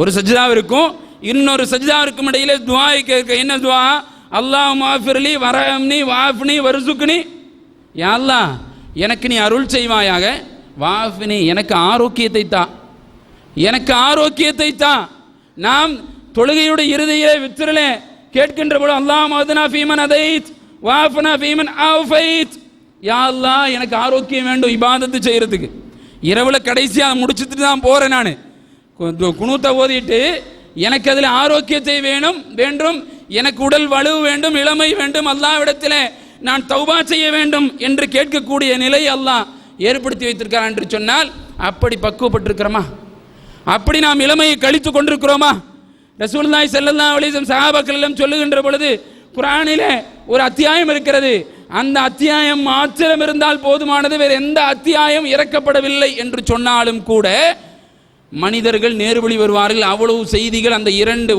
ஒரு சஜிதாவிற்கும் இன்னொரு சஜிதாவிற்கும் இடையிலே துஆவை கேட்க. என்ன துஆ? அல்லாஹும்ம ஃபிர்லி வரஹம்னி வஆஃப்னி வர்சுக்னி. யா அல்லாஹ், எனக்கு நீ அருள் செய்வாயாக, வாஃபினி, எனக்கு ஆரோக்கியத்தை தா, எனக்கு ஆரோக்கியத்தை தா. நாம் தொழுகையுடைய இறுதியிலே வித்திரலே கேட்கின்ற போது அல்லாஹும்ம அத்னா ஃபீமன் அதைத் வாஃப்னா ஃபீமன் ஆஃபைத். யா அல்லாஹ், எனக்கு ஆரோக்கியம் வேண்டும் இபாதத்து செய்கிறதுக்கு. இரவில் கடைசியாக முடிச்சுட்டு தான் போகிறேன். நான் குனூத்தை ஓதிட்டு எனக்கு அதில் ஆரோக்கியத்தை வேண்டும், எனக்கு உடல் வலு வேண்டும், இளமை வேண்டும், அல்லாஹ்விடத்தில் நான் தௌபா செய்ய வேண்டும் என்று கேட்கக்கூடிய நிலை அல்லாஹ் ஏற்படுத்தி வைத்திருக்கிறான் என்று சொன்னால், அப்படி பக்குவப்பட்டிருக்கிறோமா? அப்படி நாம் இளமையை கழித்து கொண்டிருக்கிறோமா? ரசூலுல்லாஹி ஸல்லல்லாஹு அலைஹி வஸல்லம் சஹாபாக்கள் எல்லாம் சொல்லுகின்ற பொழுது குர்ஆனிலே ஒரு அத்தியாயம் இருக்கிறது. அந்த அத்தியாயம் மாத்திரம் இருந்தால் போதுமானது, வேறு எந்த அத்தியாயம் இறக்கப்படவில்லை என்று சொன்னாலும் கூட மனிதர்கள் நேர்வழி வருவார்கள். அவ்வளவு செய்திகள் அந்த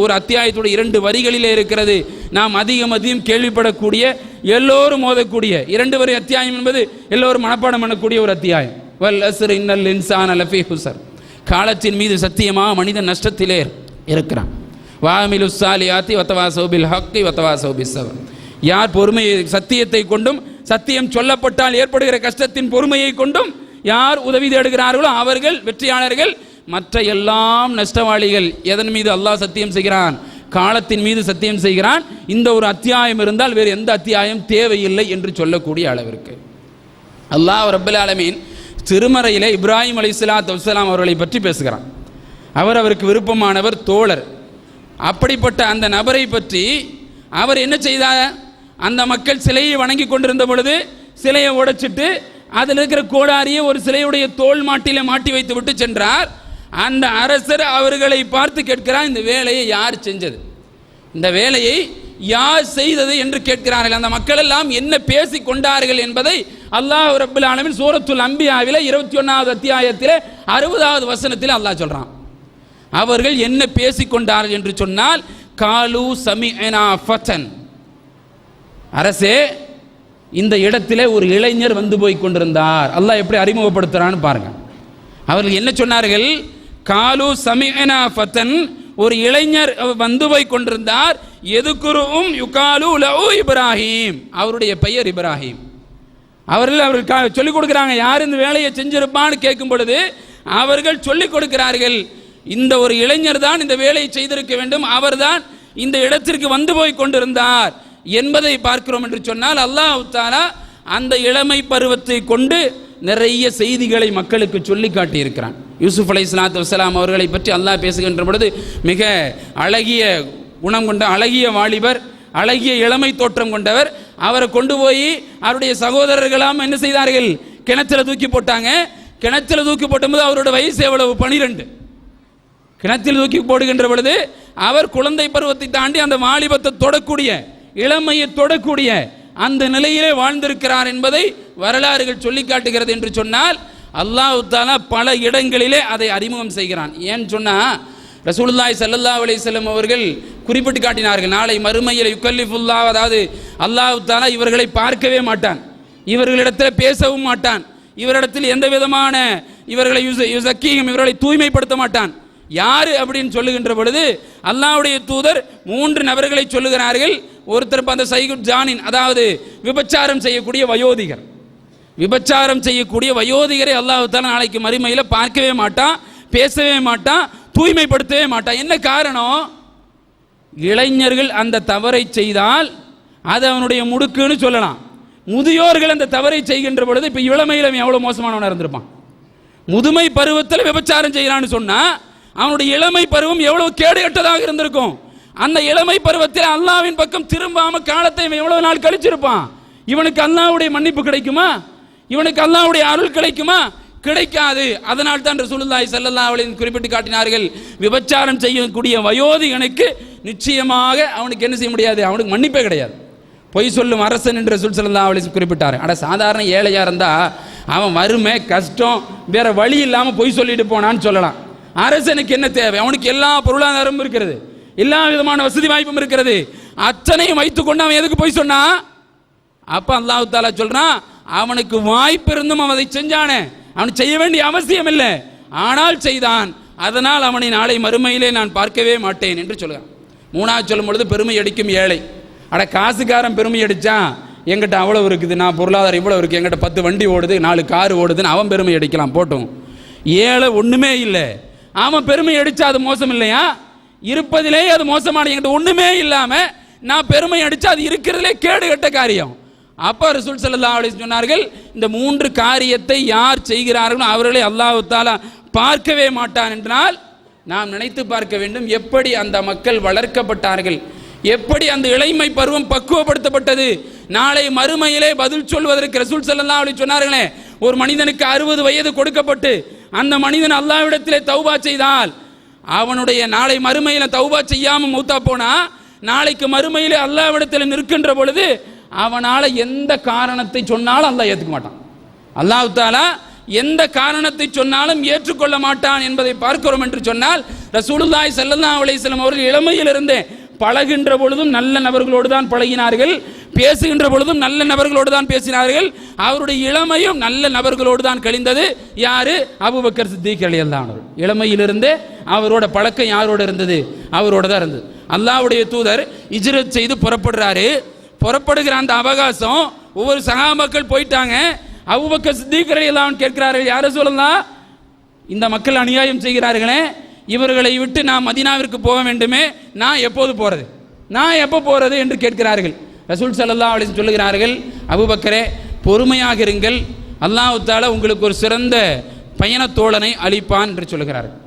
ஒரு அத்தியாயத்தோட 2 வரிகளிலே இருக்கிறது. நாம் அதிகம் கேள்விப்படக்கூடிய, எல்லோரும் ஓதக்கூடிய 2 வரி அத்தியாயம் என்பது எல்லோரும் மனப்பாடம் பண்ணக்கூடிய ஒரு அத்தியாயம். வல் அஸ்ர் இன்னல் இன்சான லஃபீ ஹுஸ்ர். காலத்தின் மீது சத்தியமா மனிதன் நஷ்டத்திலே இருக்கிறான். வாமிலு ஸாலியாத்தி வதவாஸௌ பில் ஹக்கி வதவாஸௌ பிஸ் ஸப்ர். யார் பொறுமையை, சத்தியத்தை கொண்டும், சத்தியம் சொல்லப்பட்டால் ஏற்படுகிற கஷ்டத்தின் பொறுமையை கொண்டும் யார் உதவி தேடுகிறார்களோ அவர்கள் வெற்றியாளர்கள். மற்ற எல்லாம் நஷ்டவாளிகள். எதன் மீது அல்லாஹ் சத்தியம் செய்கிறான்? காலத்தின் மீது சத்தியம் செய்கிறான். இந்த ஒரு அத்தியாயம் இருந்தால் வேறு எந்த அத்தியாயம் தேவையில்லை என்று சொல்லக்கூடிய அளவிற்கு அல்லாஹ் ரப்பல் ஆலமீன் திருமறையிலே இப்ராஹிம் அலைஹிஸ்ஸலாத்து வஸ்ஸலாம் அவர்களை பற்றி பேசுகிறான். அவருக்கு விருப்பமானவர், தோழர். அப்படிப்பட்ட அந்த நபரை பற்றி அவர் என்ன செய்தார்? அந்த மக்கள் சிலையை வணங்கி கொண்டிருந்த பொழுது சிலையை உடைச்சிட்டு அதில் இருக்கிற கோடாரியை ஒரு சிலையுடைய தோல் மாட்டிலே மாட்டி வைத்து விட்டு சென்றார். அந்த அரசர் அவர்களை பார்த்து கேட்கிறார், இந்த வேலையை யார் செஞ்சது, இந்த வேலையை யார் செய்தது என்று கேட்கிறார்கள். அந்த மக்கள் எல்லாம் என்ன பேசி கொண்டார்கள் என்பதை அல்லாஹ் ரப்பல் ஆலமீன் சூரத்துல் அன்பியாவிலே 21வது அத்தியாயத்திலே 60வது வசனத்தில் அல்லாஹ் சொல்றான். அவர்கள் என்ன பேசி கொண்டார்கள் என்று சொன்னால், காலு சமிஅனா ஃபதன். அரசே, இந்த இடத்திலே ஒரு இளைஞர் வந்து போய் கொண்டிருந்தார். அல்லாஹ் எப்படி அறிமுகப்படுத்துறான்னு பாருங்க. அவர்கள் என்ன சொன்னார்கள்? காலு சமிஅனா ஃபதன், ஒரு இளைஞர் வந்து போய் கொண்டிருந்தார். எதுக்குரும் யுகாலு லஹு இப்ராஹிம், அவருடைய பெயர் இப்ராஹிம். அவர்கள் சொல்லிக் கொடுக்குறாங்க, யார் இந்த வேலையை செஞ்சிருப்பான்னு கேட்கும் பொழுது அவர்கள் சொல்லிக் கொடுக்கிறார்கள், இந்த ஒரு இளைஞர் தான் இந்த வேலையை செய்திருக்க வேண்டும், அவர்தான் இந்த இடத்திற்கு வந்து போய் கொண்டிருந்தார் என்பதை பார்க்கிறோம் என்று சொன்னால், அல்லாஹ் தஆலா அந்த இளமை பருவத்தை கொண்டு நிறைய செய்திகளை மக்களுக்கு சொல்லி காட்டியிருக்கிறான். யூசுப் அலைஹிஸ்ஸலாத்து வஸ்ஸலாம் அவர்களை பற்றி அல்லாஹ் பேசுகின்ற பொழுது, மிக அழகிய குணம் கொண்ட அழகிய வாலிபர், அழகிய இளமை தோற்றம் கொண்டவர். அவரை கொண்டு போய் அவருடைய சகோதரர்களாம் என்ன செய்தார்கள்? கிணத்துல தூக்கி போட்டாங்க. கிணத்துல தூக்கி போட்டும்போது அவரோட வயசு எவ்வளவு? 12. கிணத்தில் தூக்கி போடுகின்ற பொழுது அவர் குழந்தை பருவத்தை தாண்டி அந்த வாலிபத்தை தொடக்கூடிய, இளமையை தொடக்கூடிய அந்த நிலையிலே வாழ்ந்திருக்கிறார் என்பதை வரலாறுகள் சொல்லி காட்டுகிறது. என்று சொன்னால் அல்லாஹ் தஆலா பல இடங்களிலே அதை அறிமுகம் செய்கிறான். ஏன்னு சொன்னா, ரசூலுல்லாஹி ஸல்லல்லாஹு அலைஹி வஸல்லம் அவர்கள் குறிப்பிட்டு காட்டினார்கள், நாளை மறுமையில் யுகல்லிஃபுல்லாஹ், அதாவது அல்லாஹ் தஆலா இவர்களை பார்க்கவே மாட்டான், இவர்களிடத்தில் பேசவும் மாட்டான், இவரிடத்தில் எந்த விதமான இவர்களை இவர்களை தூய்மைப்படுத்த மாட்டான். யாரு அப்படின்னு சொல்லுகின்ற பொழுது அல்லாஹ்வுடைய தூதர் 3 நபர்களை சொல்லுகிறார்கள். ஒருத்தர் அந்த சைகுட் ஜானின், அதாவது விபச்சாரம் செய்யக்கூடிய வயோதிகர். விபச்சாரம் செய்யக்கூடிய வயோதிகரை அல்லாஹ் தஆலா நாளைக்கு மறுமையில் பார்க்கவே மாட்டான், பேசவே மாட்டான், தூய்மைப்படுத்தவே மாட்டான். என்ன காரணம்? இளைஞர்கள் அந்த தவறை செய்தால் அது அவனுடைய முடுக்குன்னு சொல்லலாம், முதியோர்கள் அந்த தவறை செய்கின்ற பொழுது இப்போ இளமையில் எவ்வளோ மோசமானவனாக இருந்திருப்பான். முதுமை பருவத்தில் விபச்சாரம் செய்யலான்னு சொன்னால் அவனுடைய இளமை பருவம் எவ்வளவு கேடுகட்டதாக இருந்திருக்கும். அந்த இளமை பருவத்தில் அல்லாஹ்வின் பக்கம் திரும்பாம காலத்தை எவ்வளவு நாள் கழிச்சிருப்பான். இவனுக்கு அல்லாஹ்வுடைய மன்னிப்பு கிடைக்குமா? இவனுக்கு அல்லாஹ்வுடைய அருள் கிடைக்குமா? கிடைக்காது. அதனால் தான் ரசூலுல்லாஹி ஸல்லல்லாஹு அலைஹி வஸல்லம் குறிப்பிட்டு காட்டினார்கள், விபச்சாரம் செய்யக்கூடிய வயோதிகனுக்கு நிச்சயமாக அவனுக்கு என்ன செய்ய முடியாது, அவனுக்கு மன்னிப்பே கிடையாது. பொய் சொல்லும் அரசன் என்று ரசூல் ஸல்லல்லாஹு அலைஹி வஸல்லம் குறிப்பிட்டார். அட சாதாரண ஏழையா இருந்தா அவன் வறுமை கஷ்டம் வேற வழி இல்லாமல் பொய் சொல்லிட்டு போனான்னு சொல்லலாம். அரசனுக்கு என்ன தேவை? அவனுக்கு எல்லா பொருளாதாரமும் இருக்கிறது, எல்லா விதமான வசதி வாய்ப்பும் இருக்கிறது. அத்தனையும் வைத்துக்கொண்டு அவன் எதுக்கு பொய் சொன்னா? அப்ப அல்லாஹ் தஆலா சொல்றான், அவனுக்கு வாய்ப்பு இருந்தும் அவன் அதை செஞ்சானே, அவன் செய்ய வேண்டிய அவசியம் இல்லை, ஆனால் செய்தான், அதனால் அவனை நாளை மறுமையிலே நான் பார்க்கவே மாட்டேன் என்று சொல்லுறான். மூணாவது சொல்லும் பொழுது பெருமை அடிக்கும் ஏழை. அட காசுக்காரன் பெருமை அடிச்சான், எங்கிட்ட அவ்வளவு இருக்குது, நான் பொருளாதாரம் இவ்வளவு இருக்கு, எங்கிட்ட 10 வண்டி ஓடுது 4 கார் ஓடுதுன்னு அவன் பெருமை அடிக்கலாம் போட்டும். ஏழை ஒண்ணுமே இல்லை, அவன் பெருமை அடிச்சா அது மோசம் இல்லையா? இருப்பதிலே அது மோசமான, என்கிட்ட ஒண்ணுமே இல்லாம நான் பெருமை அடிச்சா அது இருக்கிறதுலே கேடு கட்ட காரியம். அப்ப ரசூல் ஸல்லல்லாஹு அலைஹி வஸல்லம் சொன்னார்கள், இந்த 3 காரியத்தை யார் செய்கிறார்களோ அவர்களை அல்லாஹ் தஆலா பார்க்கவே மாட்டான் என்றால் நாம் நினைத்து பார்க்க வேண்டும், எப்படி அந்த மக்கள் வளர்க்கப்பட்டார்கள், எப்படி அந்த இளமை பருவம் பக்குவப்படுத்தப்பட்டது. நாளை மறுமையிலே பதில் சொல்வதற்கு ரசூல் ஸல்லல்லாஹு அலைஹி வஸல்லம் சொன்னார்களே, ஒரு மனிதனுக்கு 60 வயது கொடுக்கப்பட்டு அந்த மனிதன் அல்லாஹ்விடத்திலே தௌபா செய்தால், அவனுடைய நாளை மறுமையில தௌபா செய்யாம மௌத்தா போனா நாளைக்கு மறுமையிலே அல்லாஹ்விடத்தில் நிற்கின்ற பொழுது அவனால எந்த காரணத்தை சொன்னாலும் அல்லாஹ் ஏற்றுக்க மாட்டான். அல்லாஹ் தஆலா எந்த காரணத்தை சொன்னாலும் ஏற்றுக்கொள்ள மாட்டான் என்பதை பார்க்கிறோம் என்று சொன்னால், ரசூலுல்லாஹி ஸல்லல்லாஹு அலைஹி வஸல்லம் அவர்கள் இளமையிலிருந்தே பழகின்ற பொழுதும் நல்ல நபர்களோடு தான் பழகினார்கள், பேசுகின்ற பொழுதும் நல்ல நபர்களோடு தான் பேசினார்கள். அவருடைய இளமையும் நல்ல நபர்களோடு தான் கழிந்தது. யாரு? அபூபக்கர் சித்திக் ரலியல்லாஹு அன்ஹு. இளமையிலிருந்தே அவரோட பழக்கம் யாரோட இருந்தது? அவரோட தான் இருந்தது. அல்லாஹ்வுடைய தூதர் ஹிஜ்ரத் செய்து புறப்படுறாரு. புறப்படுகிற அந்த அவகாசம் ஒவ்வொரு சஹாபாக்கள் போயிட்டாங்க. அபூபக்கர் சித்திக் ரலியல்லாஹு அன்ஹு கேட்கிறார்கள், யார் ரசூலல்லாஹ், இந்த மக்கள் அநியாயம் செய்கிறார்களே, இவர்களை விட்டு நான் மதீனாவிற்கு போக வேண்டுமே, நான் எப்போது போறது, நான் எப்போ போறது என்று கேட்கிறார்கள். ரசூல் ஸல்லல்லாஹு அலைஹி வஸல்லம் சொல்லுகிறார்கள், அபூபக்கரே பொறுமையாக இருங்கள், அல்லாஹ் தஆலா உங்களுக்கு ஒரு சிறந்த பயண தோழனை அளிப்பான் என்று சொல்லுகிறார்கள்.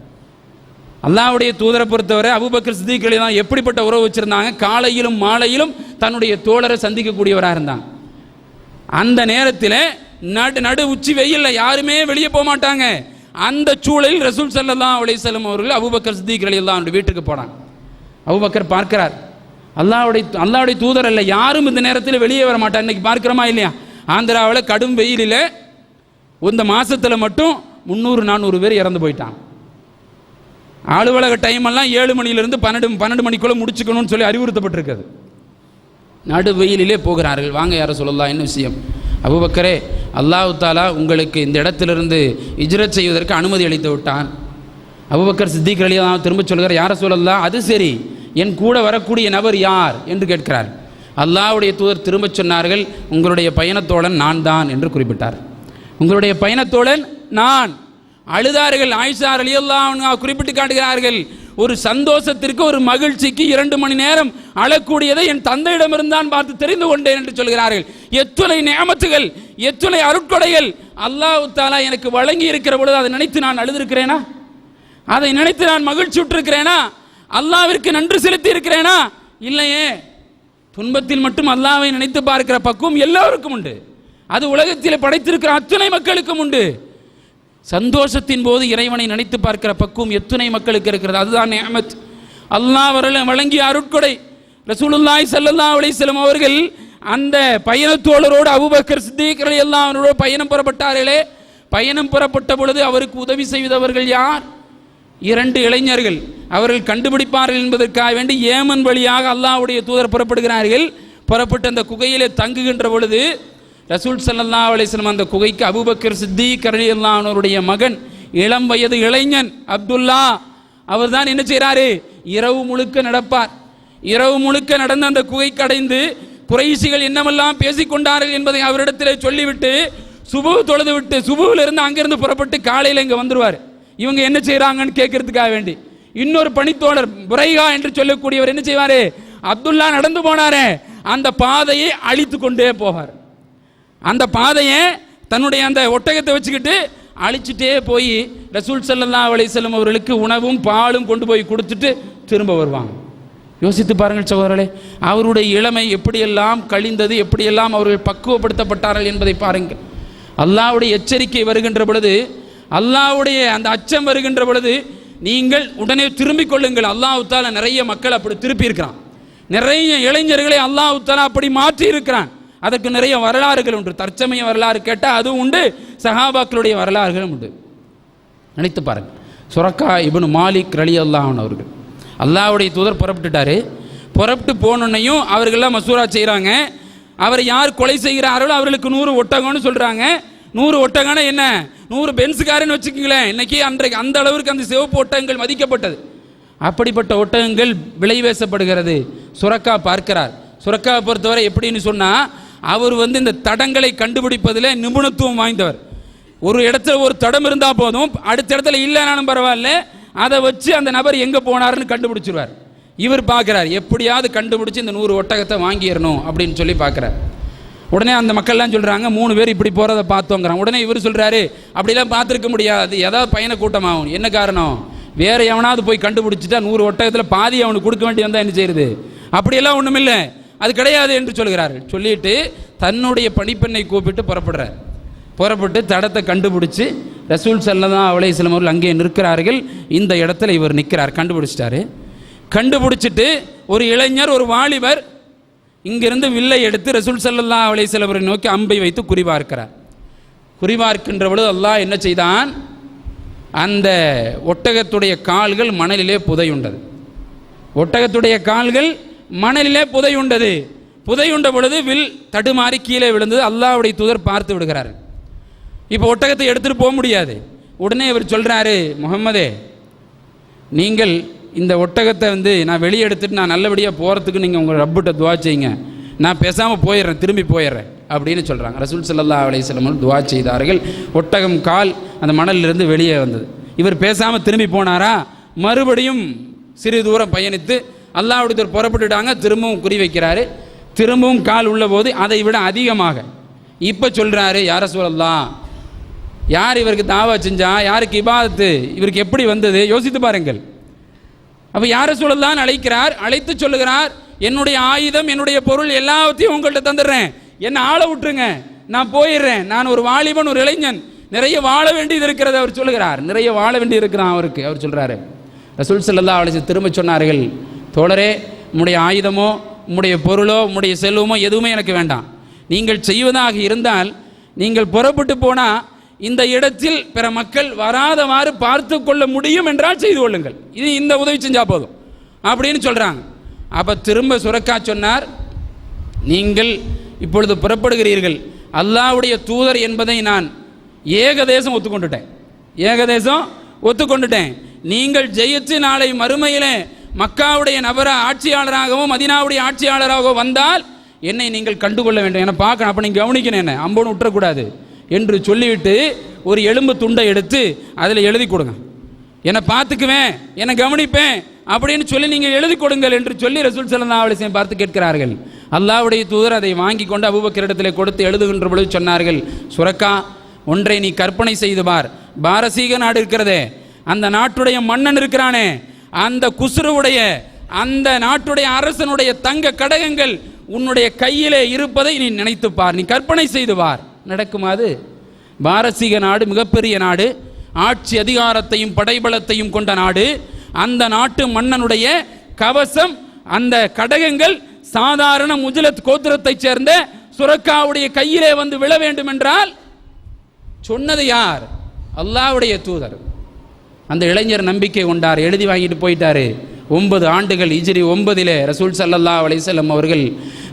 அல்லாஹ்வுடைய தூதரை பொறுத்தவரை அபூபக்கர் சித்திக் ரலியல்லாஹு அன்ஹு எப்படிப்பட்ட உறவு வச்சிருந்தாங்க? காலையிலும் மாலையிலும் தன்னுடைய தோழரை சந்திக்கக்கூடியவராக இருந்தாங்க. அந்த நேரத்தில் நடு உச்சி வெயில்ல யாருமே வெளியே போக மாட்டாங்க. அந்த சூழலில் ரசூல் ஸல்லல்லாஹு அலைஹி வஸல்லம் அவர்கள் அபூபக்கர் சித்திக் ரலியல்லாஹு அன்ஹு வீட்டுக்கு போனாங்க. அபூபக்கர் பார்க்கிறார், அல்லாஹ்வுடைய தூதர் அல்ல, யாரும் இந்த நேரத்தில் வெளியே வர மாட்டாங்க. இன்னைக்கு பார்க்கிறோமா இல்லையா? ஆந்திராவில் கடும் வெயிலில் இந்த மாசத்தில் மட்டும் 300-400 பேர் இறந்து போயிட்டாங்க. அலுவலக டைம் எல்லாம் 7 மணியிலிருந்து 12 மணிக்குள்ள முடிச்சுக்கணும்னு சொல்லி அறிவுறுத்தப்பட்டிருக்கிறது. நடு வெயிலிலே போகிறார்கள். வாங்க யார சொல்லலாம், என்ன விஷயம்? அபூபக்கரே, அல்லாஹ் தஆலா உங்களுக்கு இந்த இடத்திலிருந்து ஹிஜ்ரத் செய்வதற்கு அனுமதி அளித்து விட்டான். அபூபக்கர் சித்திக் ரலியல்லாஹு அன்ஹு திரும்ப சொல்கிறார், யார சொல்லலாம், அது சரி, என் கூட வரக்கூடிய நபர் யார் என்று கேட்கிறார். அல்லாஹ்வுடைய தூதர் திரும்ப சொன்னார்கள், உங்களுடைய பயணத்தோழன் நான் தான் என்று குறிப்பிட்டார். உங்களுடைய பயணத்தோழன் நான். அழுதார்கள். ஆயிஷா ரலியல்லாஹு அன்ஹா குறிப்பிட்டு காட்டுகிறார்கள், ஒரு சந்தோஷத்திற்கு ஒரு மகிழ்ச்சிக்கு 2 மணி நேரம் அழக்கூடியதை என் தந்தையிடமிருந்தான் பார்த்து தெரிந்து கொண்டேன் என்று சொல்கிறார்கள். எத்துணை நியமத்துகள், எத்துணை அருட்கொடைகள் அல்லாஹ் தஆலா எனக்கு வழங்கி இருக்கிற பொழுது அதை நினைத்து நான் அழுதிருக்கிறேனா? அதை நினைத்து நான் மகிழ்ச்சி விட்டிருக்கிறேனா? அல்லாஹ்விற்கு நன்றி செலுத்தி இருக்கிறேனா? இல்லையே. துன்பத்தில் மட்டும் அல்லாஹ்வை நினைத்து பார்க்கிற பக்குவம் எல்லோருக்கும் உண்டு. அது உலகத்தில் படைத்திருக்கிற அத்தனை மக்களுக்கும் உண்டு. சந்தோஷத்தின் போது இறைவனை நினைத்து பார்க்கிற பக்குவம் எத்தனை மக்களுக்கு இருக்கிறது? அதுதான் நிஅமத், அல்லாஹ் வழங்கிய அருட்கொடை. ரசூலுல்லாஹி ஸல்லல்லாஹு அலைஹி வஸல்லம் அவர்கள் அந்த பயணத்தோழரோடு அபூபக்கர் சித்திக் ரலியல்லாஹு அன்ஹு பயணம் புறப்பட்டார்களே, பயணம் புறப்பட்ட பொழுது அவருக்கு உதவி செய்தவர்கள் யார்? 2 இளைஞர்கள். அவர்கள் கண்டுபிடிப்பார்கள் என்பதற்காக வேண்டி ஏமன் வழியாக அல்லாஹ்வுடைய தூதர் புறப்படுகிறார்கள். புறப்பட்டு அந்த குகையிலே தங்குகின்ற பொழுது ரசூல் ஸல்லல்லாஹு அலைஹி வஸல்லம் அந்த குகைக்கு அபூபக்கர் சித்திக் ரலியல்லாஹு அன்ஹுடைய மகன், இளம் வயது இளைஞன் அப்துல்லா, அவர் தான் என்ன செய்கிறாரு? இரவு முழுக்க நடப்பார். இரவு முழுக்க நடந்து அந்த குகைக்கு அடைந்து குறைஷிகள் என்னமெல்லாம் பேசிக்கொண்டார்கள் என்பதை அவரிடத்தில் சொல்லிவிட்டு சுபு தொழுது விட்டு சுபுவிலிருந்து அங்கிருந்து புறப்பட்டு காலையில் இங்கே வந்துடுவார். இவங்க என்ன செய்கிறாங்கன்னு கேட்கறதுக்காக வேண்டி இன்னொரு பணித்தோழர் புரைகா என்று சொல்லக்கூடியவர் என்ன செய்வார்? அப்துல்லா நடந்து போனாரே அந்த பாதையை அழித்து கொண்டே போவார். அந்த பாதையை தன்னுடைய அந்த ஒட்டகத்தை வச்சுக்கிட்டு அழிச்சிட்டே போய் ரசூல் ஸல்லல்லாஹு அலைஹி வஸல்லம் அவர்களுக்கு உணவும் பாலும் கொண்டு போய் கொடுத்துட்டு திரும்ப வருவாங்க. யோசித்து பாருங்கள் சகோதரர்களே, அவருடைய இளமை எப்படியெல்லாம் கழிந்தது, எப்படியெல்லாம் அவர்கள் பக்குவப்படுத்தப்பட்டார்கள் என்பதை பாருங்கள். அல்லாஹ்வுடைய எச்சரிக்கை வருகின்ற பொழுது, அல்லாஹ்வுடைய அந்த அச்சம் வருகின்ற பொழுது நீங்கள் உடனே திரும்பிக் கொள்ளுங்கள். அல்லாஹ் தஆலா நிறைய மக்கள் அப்படி திருப்பி இருக்கிறான், நிறைய இளைஞர்களை அல்லாஹ் தஆலா அப்படி மாற்றி இருக்கிறான். அதற்கு நிறைய வரலாறுகள் உண்டு. தற்சமய வரலாறு கேட்டால் அதுவும் உண்டு, சஹாபாக்களுடைய வரலாறுகளும் உண்டு. நினைத்து பாருங்கள். சுரக்கா இப்னு மாலிக் ரலியல்லாஹு அன்ஹு அவர்கள், அல்லாஹ்வுடைய தூதர் புறப்பட்டுட்டாரு. புறப்பட்டு போனோன்னையும் அவர்கள்லாம் மசூரா செய்கிறாங்க. அவரை யார் கொலை செய்கிறார்களோ அவர்களுக்கு 100 ஒட்டகம்னு சொல்கிறாங்க. 100 ஒட்டகம்னா என்ன, 100 பென்ஸுக்காரன்னு வச்சுக்கோங்களேன். இன்றைக்கி அன்றைக்கு அந்த அளவிற்கு அந்த சிவப்பு ஒட்டகங்கள் மதிக்கப்பட்டது. அப்படிப்பட்ட ஒட்டகங்கள் விலை பேசப்படுகிறது. சுரக்கா பார்க்கிறார். சுரக்காவை பொறுத்தவரை எப்படின்னு சொன்னால், அவர் இந்த தடங்களை கண்டுபிடிப்பதில் நிபுணத்துவம் வாய்ந்தவர். ஒரு இடத்துல ஒரு தடம் இருந்தால் போதும், அடுத்த இடத்துல இல்லைனாலும் பரவாயில்ல, அதை வச்சு அந்த நபர் எங்கே போனாருன்னு கண்டுபிடிச்சிருவார். இவர் பார்க்குறார், எப்படியாவது கண்டுபிடிச்சி இந்த 100 ஒட்டகத்தை வாங்கிடணும் அப்படின்னு சொல்லி பார்க்குறார். உடனே அந்த மக்கள்லாம் சொல்கிறாங்க, 3 பேர் இப்படி போகிறத பார்த்தோங்கிறாங்க. உடனே இவர் சொல்கிறாரு, அப்படிலாம் பார்த்துருக்க முடியாது, ஏதாவது பயண கூட்டமாகும். என்ன காரணம், வேறு எவனாவது போய் கண்டுபிடிச்சிட்டா 100 ஒட்டகத்தில் பாதி அவனுக்கு கொடுக்க வேண்டி வந்தால் என்ன செய்யுது, அப்படியெல்லாம் ஒன்றும் இல்லை, அது கிடையாது என்று சொல்கிறார்கள். சொல்லிட்டு தன்னுடைய பணிப்பெண்ணை கூப்பிட்டு புறப்படுறார். புறப்பட்டு தடத்தை கண்டுபிடிச்சி ரசூல் ஸல்லல்லாஹு அலைஹி வஸல்லம் அவர்கள் அங்கே நிற்கிறார்கள். இந்த இடத்துல இவர் நிற்கிறார், கண்டுபிடிச்சிட்டாரு. கண்டுபிடிச்சிட்டு ஒரு இளைஞர், ஒரு வாலிபர் இங்கிருந்து வில்லை எடுத்து ரசூல் ஸல்லல்லாஹு அலைஹி வஸல்லம் அவரை நோக்கி அம்பை வைத்து குறிபார்க்கிறார். குறிபார்க்கின்ற பொழுது அல்லாஹ் என்ன செய்தான், அந்த ஒட்டகத்துடைய கால்கள் மணலிலே புதையுண்டது. ஒட்டகத்துடைய கால்கள் மணலிலே புதையுண்டது. புதையுண்ட பொழுது வில் தடுமாறி கீழே விழுந்தது. அல்லாஹ்வுடைய தூதர் பார்த்து விடுகிறார். இப்போ ஒட்டகத்தை எடுத்துகிட்டு போக முடியாது. உடனே இவர் சொல்கிறாரு, முஹம்மதே, நீங்கள் இந்த ஒட்டகத்தை நான் வெளியே எடுத்துட்டு நான் நல்லபடியாக போகிறதுக்கு நீங்கள் உங்கள் ரப்பிட்ட துவா செய்யுங்க, நான் பேசாமல் போயிடுறேன், திரும்பி போயிடுறேன் அப்படின்னு சொல்கிறாங்க. ரசூல் ஸல்லல்லாஹு அலைஹி வஸல்லம் துவா செய்தார்கள். ஒட்டகம் கால் அந்த மணலிலிருந்து வெளியே வந்தது. இவர் பேசாமல் திரும்பி போனாரா, மறுபடியும் சிறிது தூரம் பயணித்து அல்லாஹ்வுடைய புறப்பட்டுட்டாங்க. திரும்பவும் குறி வைக்கிறாரு. திரும்பவும் கால் உள்ள போது அதை விட அதிகமாக. இப்போ சொல்கிறாரு, யா ரசூலல்லாஹ், யார் இவருக்கு தாவா செஞ்சா, யாருக்கு இபாதத்து, இவருக்கு எப்படி வந்தது, யோசித்து பாருங்கள். அப்போ யா ரசூலல்லாஹ்னு அழைக்கிறார். அழைத்து சொல்லுகிறார், என்னுடைய ஆயுதம், என்னுடைய பொருள் எல்லாத்தையும் உங்கள்கிட்ட தந்துடுறேன், என்னை ஆள விட்டுருங்க, நான் போயிடுறேன், நான் ஒரு வாலிபன், ஒரு இளைஞன், நிறைய வாழ வேண்டியது இருக்கிறது அவர் சொல்லுகிறார். நிறைய வாழ வேண்டி இருக்கிறான் அவருக்கு. அவர் சொல்கிறாரு. ரசூல் ஸல்லல்லாஹு அலைஹி வஸல்லம் திரும்ப சொன்னார்கள், தோழரே, உம்முடைய ஆயுதமோ, உம்முடைய பொருளோ, உம்முடைய செல்வமோ எதுவுமே எனக்கு வேண்டாம். நீங்கள் செய்வதாக இருந்தால் நீங்கள் புறப்பட்டு போனால் இந்த இடத்தில் பிற மக்கள் வராதவாறு பார்த்து கொள்ள முடியும் என்றால் செய்து கொள்ளுங்கள், இது இந்த உதவி செஞ்சால் போதும் அப்படின்னு சொல்கிறாங்க. அப்போ திரும்ப சுரக்கா சொன்னார், நீங்கள் இப்பொழுது புறப்படுகிறீர்கள், அல்லாஹ்வுடைய தூதர் என்பதை நான் ஏகதேசம் ஒத்துக்கொண்டுட்டேன். நீங்கள் ஜெயித்து நாளை மறுமையிலே மக்காவுடைய நபர ஆட்சியாளராகவும் மதீனாவுடைய ஆட்சியாளராகவும் வந்தால் என்னை நீங்கள் கண்டுகொள்ள வேண்டும், என்னை பார்க்கணும், அப்போ நீங்கள் கவனிக்கணும், என்ன அம்போன்னு விட்டுறக்கூடாது என்று சொல்லிவிட்டு ஒரு எலும்பு துண்டை எடுத்து அதில் எழுதி கொடுங்க, என்னை பார்த்துக்குவேன், என்னை கவனிப்பேன் அப்படின்னு சொல்லி நீங்கள் எழுதி கொடுங்கள் என்று சொல்லி ரசூல் ஸல்லல்லாஹு அலைஹி வஸல்லம் பார்த்து கேட்கிறார்கள். அல்லாஹ்வுடைய தூதர் அதை வாங்கி கொண்டு அபூபக்கரிடத்திலே கொடுத்து எழுதுகின்ற பொழுது சொன்னார்கள், சுரக்கா, ஒன்றை நீ கற்பனை செய்து பார், பாரசீக நாடு இருக்கிறதே, அந்த நாட்டுடைய மன்னன் இருக்கிறானே, அந்த குஸ்ருவுடைய அந்த நாட்டுடைய அரசனுடைய தங்க கடகங்கள் உன்னுடைய கையிலே இருப்பதை நீ நினைத்து பார், நீ கற்பனை செய்து பார், நடக்குமாது. பாரசீக நாடு மிகப்பெரிய நாடு, ஆட்சி அதிகாரத்தையும் படைபலத்தையும் கொண்ட நாடு. அந்த நாட்டு மன்னனுடைய கவசம், அந்த கடகங்கள் சாதாரண முஜலத் கோத்திரத்தைச் சேர்ந்த சுரக்காவுடைய கையிலே வந்து விழ வேண்டும் என்றால் சொன்னது யார்? அல்லாஹ்வுடைய தூதர். அந்த இளைஞர் நம்பிக்கை கொண்டார், எழுதி வாங்கிட்டு போயிட்டாரு. 9 ஆண்டுகள் ஹிஜ்ரி 9 ரசூல் ஸல்லல்லாஹு அலைஹி வஸல்லம் அவர்கள்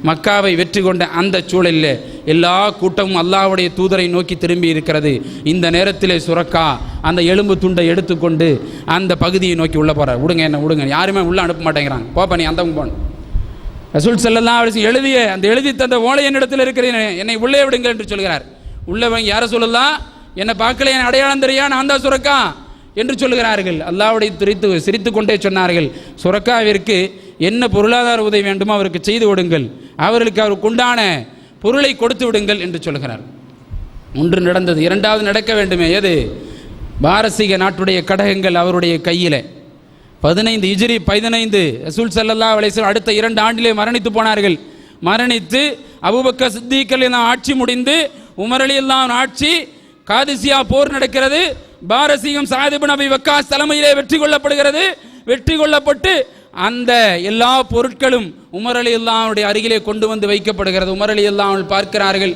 மக்காவை வெற்றி கொண்ட அந்த சூழலில் எல்லா கூட்டமும் அல்லாஹ்வுடைய தூதரை நோக்கி திரும்பி இருக்கிறது. இந்த நேரத்தில் சுரக்கா அந்த எலும்பு துண்டை எடுத்துக்கொண்டு அந்த பகுதியை நோக்கி உள்ளே போகிறார். விடுங்க, என்ன விடுங்க, யாருமே உள்ளே அனுப்ப மாட்டேங்கிறாங்க, போப்பா நீ அந்த போன. ரசூல் ஸல்லல்லாஹு அலைஹி வஸல்லம் எழுதிய அந்த எழுதி தந்த ஓலை என்னிடத்தில் இருக்கிறேன், என்னை உள்ளே விடுங்கள் என்று சொல்கிறார். உள்ளே வாங்கி, யார சொல்லலாம், என்னை பார்க்கல, என் அடையாளம் தெரியா, நான் தான் சுரக்கா என்று சொல்லுகிறார்கள். அல்லாஹ்வுடைய சிரித்து கொண்டே சொன்னார்கள், சுரக்காவிற்கு என்ன பொருளாதார உதவி வேண்டுமோ அவருக்கு செய்து கொடுங்கள், அவருக்கு உண்டான பொருளை கொடுத்து விடுங்கள் என்று சொல்கிறார். ஒன்று நடந்தது, இரண்டாவது நடக்க வேண்டுமே. எது? பாரசீக நாட்டுடைய கடகங்கள் அவருடைய கையில் 15 ஹிஜ்ரி 15 ரசூல் ஸல்லல்லாஹு அலைஹி வஸல்லம் அடுத்த 2 ஆண்டிலே மரணித்து போனார்கள். மரணித்து அபூபக்கர் சித்திக் ஆட்சி முடிந்து உமர் ரலியல்லாஹு அன்ஹு ஆட்சி, காதிசியா போர் நடக்கிறது. பாரசீகம் சஅத் இப்னு அபி வக்காஸ் தலைமையிலே வெற்றி கொள்ளப்படுகிறது. வெற்றி கொள்ளப்பட்டு அந்த எல்லா பொருட்களும் உமர் ரலியல்லாஹு அன்ஹுடைய அருகிலே கொண்டு வந்து வைக்கப்படுகிறது. உமர் ரலியல்லாஹு அன்ஹு பார்க்கிறார்கள்,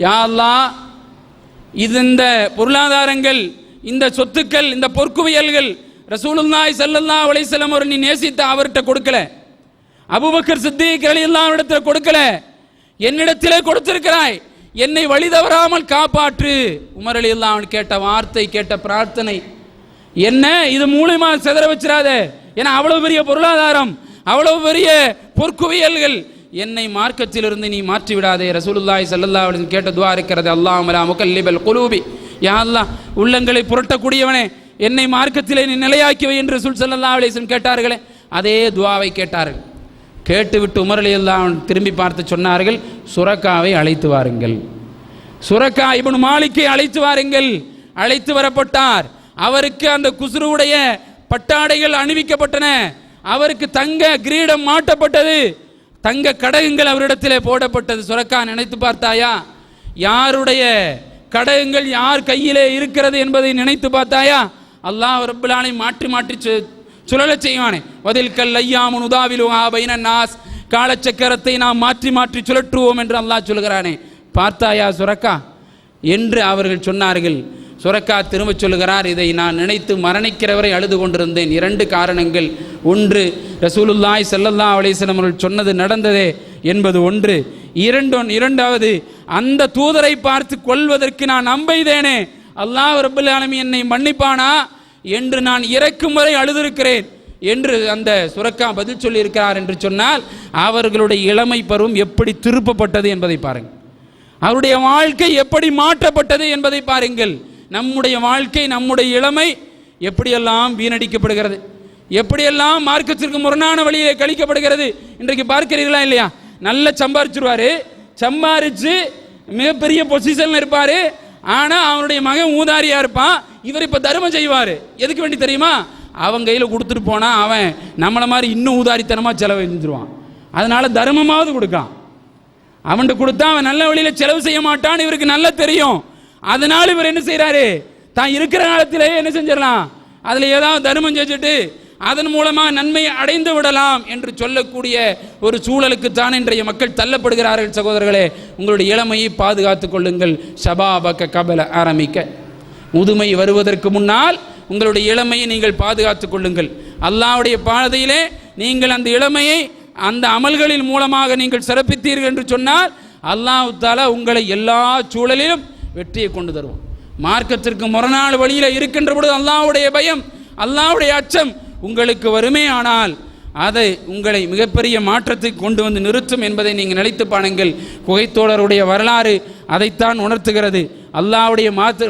யா அல்லாஹ், இந்த பொருளாதாரங்கள், இந்த சொத்துக்கள், இந்த பொற்குவியல்கள் ரசூலுல்லாஹி ஸல்லல்லாஹு அலைஹி வஸல்லம் அவர் நீ நேசித்த அவர்கிட்ட கொடுக்கல, அபூபக்கர் சித்திக் ரலியல்லாஹு அன்ஹு இடத்துல கொடுக்கல, என்னிடத்திலே கொடுத்திருக்கிறாய், என்னை வழி தவறாமல் காப்பாற்று. உமர் ரலியல்லாஹு அன்ஹு கேட்ட வார்த்தை, கேட்ட பிரார்த்தனை என்ன? இது மூலமா செதற வச்சிராத, ஏன்னா அவ்வளவு பெரிய பொருளாதாரம், அவ்வளவு பெரிய பொற்குவியல்கள், என்னை மார்க்கத்திலிருந்து நீ மாற்றி விடாதே. ரசூலுல்லாஹி ஸல்லல்லாஹு அலைஹி வஸல்லம் கேட்ட துஆ இருக்கிறது, அல்லாஹும்ம லா முகல்லிபல் குலூபி, யா அல்லாஹ், உள்ளங்களை புரட்டக்கூடியவனே, என்னை மார்க்கத்திலே நீ நிலையாக்கி வை என்று ரசூல் ஸல்லல்லாஹு அலைஹி வஸல்லம் கேட்டார்களே, அதே துஆவை கேட்டார்கள். கேட்டுவிட்டு உமர் ரலியல்லாஹு அன்ஹு திரும்பி பார்த்து சொன்னார்கள், சுரக்காவை அழைத்து வாருங்கள், சுரக்கா இப்னு மாலிக்கை அழைத்து வாருங்கள். அழைத்து வரப்பட்டார். அவருக்கு அந்த குஸ்ருவுடைய பட்டாடைகள் அணிவிக்கப்பட்டன, அவருக்கு தங்க கிரீடம் மாட்டப்பட்டது, தங்க கடகங்கள் அவரிடத்திலே போடப்பட்டது. சுரக்கா, நினைத்து பார்த்தாயா? யாருடைய கடகங்கள் யார் கையிலே இருக்கிறது என்பதை நினைத்து பார்த்தாயா? அல்லாஹ் ரப்பல் ஆலமீன் மாற்றி மாற்றி சுழலச் செய்வானே. வதில்கல் ஐயாமு நுதாவிலுஹா பைனன் நாஸ், காலச்சக்கரத்தை நாம் மாற்றி மாற்றி சுழற்றுவோம் என்று அல்லாஹ் சொல்கிறானே. பார்த்தாயா சுரக்கா என்று அவர்கள் சொன்னார்கள். சுரக்கா திரும்ப சொல்லுகிறார், இதை நான் நினைத்து மரணிக்கிறவரை அழுது கொண்டிருந்தேன். 2 காரணங்கள். ஒன்று, ரசூலுல்லாஹி ஸல்லல்லாஹு அலைஹி வஸல்லம் அவர்கள் சொன்னது நடந்ததே என்பது ஒன்று. இரண்டாவது, அந்த தூதரை பார்த்து கொள்வதற்கு நான் நம்பைதேனே, அல்லாஹ் ரப்பல் ஆலமீன் என்னை மன்னிப்பானா என்று நான் இறக்கும் வரை அழுதிருக்கிறேன் என்று அந்த சுரக்கா பதில் சொல்லி இருக்கிறார் என்று சொன்னால், அவர்களுடைய இளமை பருவம் எப்படி திருப்பப்பட்டது என்பதை பாருங்கள், அவருடைய வாழ்க்கை எப்படி மாற்றப்பட்டது என்பதை பாருங்கள். நம்முடைய வாழ்க்கை, நம்முடைய இளமை எப்படியெல்லாம் வீணடிக்கப்படுகிறது, எப்படியெல்லாம் மார்க்கத்திற்கு முரணான வழியிலே கழிக்கப்படுகிறது. இன்றைக்கு பார்க்கிறீர்களா இல்லையா? நல்ல சம்பாரிச்சிருவாரு, சம்பாரிச்சு மிகப்பெரிய பொசிஷன்ல இருப்பாரு, ஆனா அவனுடைய மகன் ஊதாரியா இருப்பான். இவர் இப்ப தர்மம் செய்வாரு. எதுக்கு வேண்டி தெரியுமா? அவன் கையில கொடுத்துட்டு போனா அவன் நம்மள மாதிரி இன்னும் ஊதாரித்தனமா செலவு செஞ்சிருவான். அதனால தர்மமாவது கொடுக்கான். அவன்கிட்ட கொடுத்தா அவன் நல்ல வழியில செலவு செய்ய மாட்டான்னு இவருக்கு நல்லா தெரியும். அதனால இவர் என்ன செய்யறாரு? தான் இருக்கிற காலத்திலேயே என்ன செஞ்சிடலாம், அதுல ஏதாவது தர்மம் செஞ்சுட்டு அதன் மூலமா நன்மையை அடைந்து விடலாம் என்று சொல்லக்கூடிய ஒரு சூழலுக்கு தான் இன்றைய மக்கள் தள்ளப்படுகிறார்கள். சகோதரர்களே, உங்களுடைய இளமையை பாதுகாத்துக் கொள்ளுங்கள். ஷபாபக கபல ஆரம்பிக்க, முதுமை வருவதற்கு முன்னால் உங்களுடைய இளமையை நீங்கள் பாதுகாத்துக் கொள்ளுங்கள். அல்லாஹ்வுடைய பாதையிலே நீங்கள் அந்த இளமையை அந்த அமல்களின் மூலமாக நீங்கள் சிறப்பித்தீர்கள் என்று சொன்னால், அல்லாஹ் தஆலா உங்களை எல்லா சூழலிலும் வெற்றியை கொண்டு தருவோம். மார்க்கத்திற்கு முரணான வழியில் இருக்கின்ற பொழுது அல்லாஹ்வுடைய பயம், அல்லாஹ்வுடைய அச்சம் உங்களுக்கு வருமே ஆனால் அதை உங்களை மிகப்பெரிய மாற்றத்தை கொண்டு வந்து நிறுத்தும் என்பதை நீங்கள் நினைத்து பாருங்கள். குகைத்தோழருடைய வரலாறு அதைத்தான் உணர்த்துகிறது. அல்லாஹ்வுடைய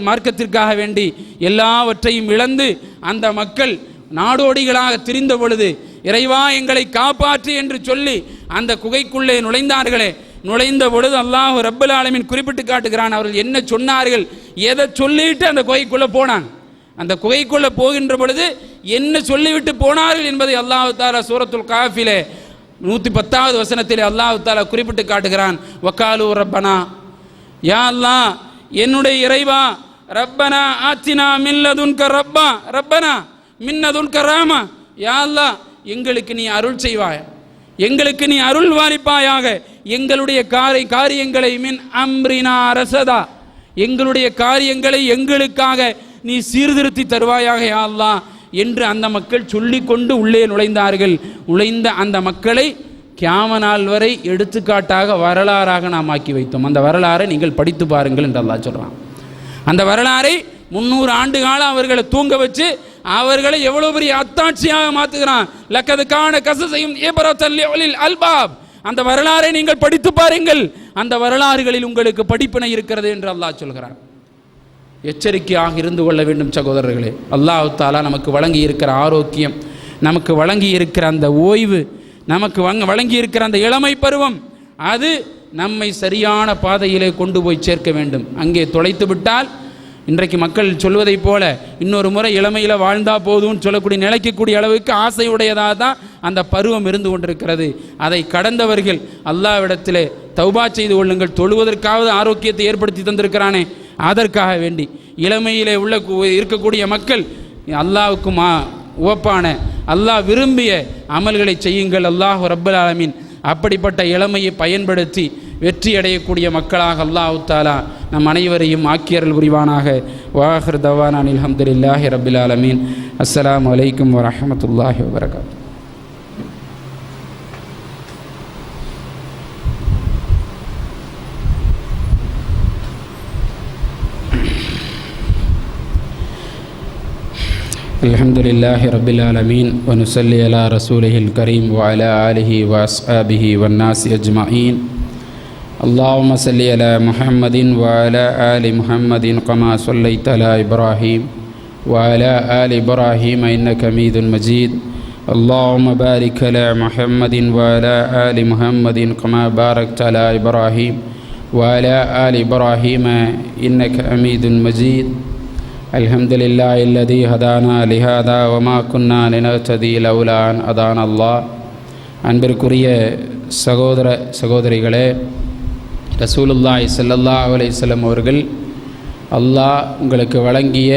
மார்க்கத்திற்காக வேண்டி எல்லாவற்றையும் இழந்து அந்த மக்கள் நாடோடிகளாக திரிந்த பொழுது, இறைவா எங்களை காப்பாற்று என்று சொல்லி அந்த குகைக்குள்ளே நுழைந்தார்களே, நுழைந்த பொழுது அல்லாஹ் ரப்பல் ஆலமீன் குறிப்பிட்டு காட்டுகிறான், அவர்கள் என்ன சொன்னார்கள், எதை சொல்லிட்டு அந்த குகைக்குள்ளே போனாங்க. அந்த குகைக்குள்ளே போகின்ற பொழுது என்ன சொல்லிவிட்டு போனார்கள் என்பதை அல்லாஹ் தஆலா சூரத்துல் காஃபிலே 110வது வசனத்திலே அல்லாஹ் தஆலா குறிப்பிட்டு காட்டுகிறான். வகாலு ரப்பனா, யா அல்லாஹ் என்னுடைய இறைவா, ரப்பனா ஆத்தினா மில்லதுன்க ரப்பா, ரப்பனா மின்னதுன்க ராமா, யா அல்லாஹ் எங்களுக்கு நீ அருள் செய்வாய், எங்களுக்கு நீ அருள் வாரிப்பாயாக, எங்களுடைய காரியங்களை மின் அம்ரினா ரசதா, எங்களுடைய காரியங்களை எங்களுக்காக நீ சீர்திருத்தி தருவாயாக யா அல்லாஹ் என்று அந்த மக்கள் சொல்லிக்கொண்டு உள்ளே நுழைந்தார்கள். நுழைந்த அந்த மக்களை கியாம நாள் வரை எடுத்துக்காட்டாக வரலாறாக நாம் ஆக்கி வைத்தோம். அந்த வரலாறை நீங்கள் படித்து பாருங்கள் என்று அல்லாஹ் சொல்றான். அந்த வரலாறை 300 ஆண்டு காலம் அவர்களை தூங்க வச்சு அவர்களை எவ்வளவு பெரிய அத்தாட்சியாக மாற்றுகிறான். லக்கது கான கஸஸஹும் இப்ரத்தல் லிஉலில் அல்பாப். அந்த வரலாறை நீங்கள் படித்து பாருங்கள், அந்த வரலாறுகளில் உங்களுக்கு படிப்பினை இருக்கிறது என்று அல்லாஹ் சொல்கிறான். எச்சரிக்கையாக இருந்து கொள்ள வேண்டும் சகோதரர்களே. அல்லாஹ் தஆலா நமக்கு வழங்கி இருக்கிற ஆரோக்கியம், நமக்கு வழங்கி இருக்கிற அந்த ஓய்வு, நமக்கு வழங்கி இருக்கிற அந்த இளமை பருவம், அது நம்மை சரியான பாதையிலே கொண்டு போய் சேர்க்க வேண்டும். அங்கே தொலைத்து விட்டால் இன்றைக்கு மக்கள் சொல்வதைப் போல இன்னொரு முறை இளமையில் வாழ்ந்தா போதும்னு சொல்லக்கூடிய நிலைக்கக்கூடிய அளவுக்கு ஆசையுடையதாக தான் அந்த பருவம் இருந்து கொண்டிருக்கிறது. அதை கடந்தவர்கள் அல்லாஹ்விடத்திலே தௌபா செய்து கொள்ளுங்கள். தொழுவதற்காவது ஆரோக்கியத்தை ஏற்படுத்தி தந்திருக்கிறானே, அதற்காக வேண்டி இளமையிலே இருக்கக்கூடிய மக்கள் அல்லாஹ்வுக்கு உவப்பான அல்லாஹ் விரும்பிய அமல்களை செய்யுங்கள். அல்லாஹ் ரப்பல் ஆலமீன் அப்படிப்பட்ட இளமையை பயன்படுத்தி வெற்றி அடையக்கூடிய மக்களாக அல்லாஹ் தஆலா நம் அனைவரையும் ஆக்கியருள் புரிவானாக. வாஹிர் தவானா அல்ஹம்துலில்லாஹி ரப்பில் ஆலமீன். அஸ்ஸலாமு அலைக்கும் வரஹ்மத்துல்லாஹி வபரகாத்துஹு. அல்ஹம்துலில்லாஹி ரப்பில் ஆலமீன் வ நுஸல்லி அலா ரசூலிஹில் கரீம் வ அலா ஆலிஹி வ அஸ்ஹாபிஹி வன் நாஸி அஜ்மஈன். அல்லாஹும்ம ஸல்லி அலா முஹம்மதின் வ அலா ஆலி முஹம்மதின் கமா ஸல்லைத அலா இப்ராஹீம் வ அலா ஆலி இப்ராஹீம் இன்னக ஹமீதுன் மஜீத். அல்லாஹும்ம பாரிக் அலா முஹம்மதின் வ அலா ஆலி முஹம்மதின் கமா பாரக்த அலா இப்ராஹீம் வ அலா ஆலி இப்ராஹீம் இன்னக ஹமீதுன் மஜீத். அல்ஹம்துலில்லாஹி அல்லதி ஹதானா லிஹாதா வமா குன்னா லினஹ்ததி லௌலா அன் ஹதானா அல்லாஹ். அன்பிற்குரிய சகோதர சகோதரிகளே, ரசூலுல்லாஹி ஸல்லல்லாஹு அலைஹி வஸல்லம் அவர்கள் அல்லாஹ் உங்களுக்கு வழங்கிய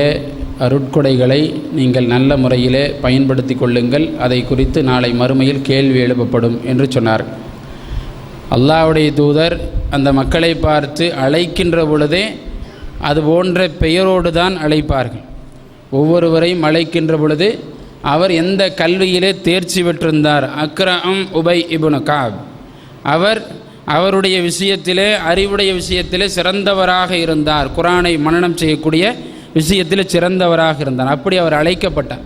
அருட்கொடைகளை நீங்கள் நல்ல முறையிலே பயன்படுத்தி கொள்ளுங்கள், அதை குறித்து நாளை மறுமையில் கேள்வி எழுப்பப்படும் என்று சொன்னார். அல்லாஹ்வுடைய தூதர் அந்த மக்களை பார்த்து அழைக்கின்ற பொழுதே அது போன்ற பெயரோடு தான் அழைப்பார்கள். ஒவ்வொருவரையும் அழைக்கின்ற பொழுது அவர் எந்த கல்வியிலே தேர்ச்சி பெற்றிருந்தார், அக்ரம் உபை இப்னு கஅப், அவருடைய விஷயத்திலே அறிவுடைய விஷயத்திலே சிறந்தவராக இருந்தார், குர்ஆனை மனனம் செய்யக்கூடிய விஷயத்தில் சிறந்தவராக இருந்தார். அப்படி அவர் அழைக்கப்பட்டார்.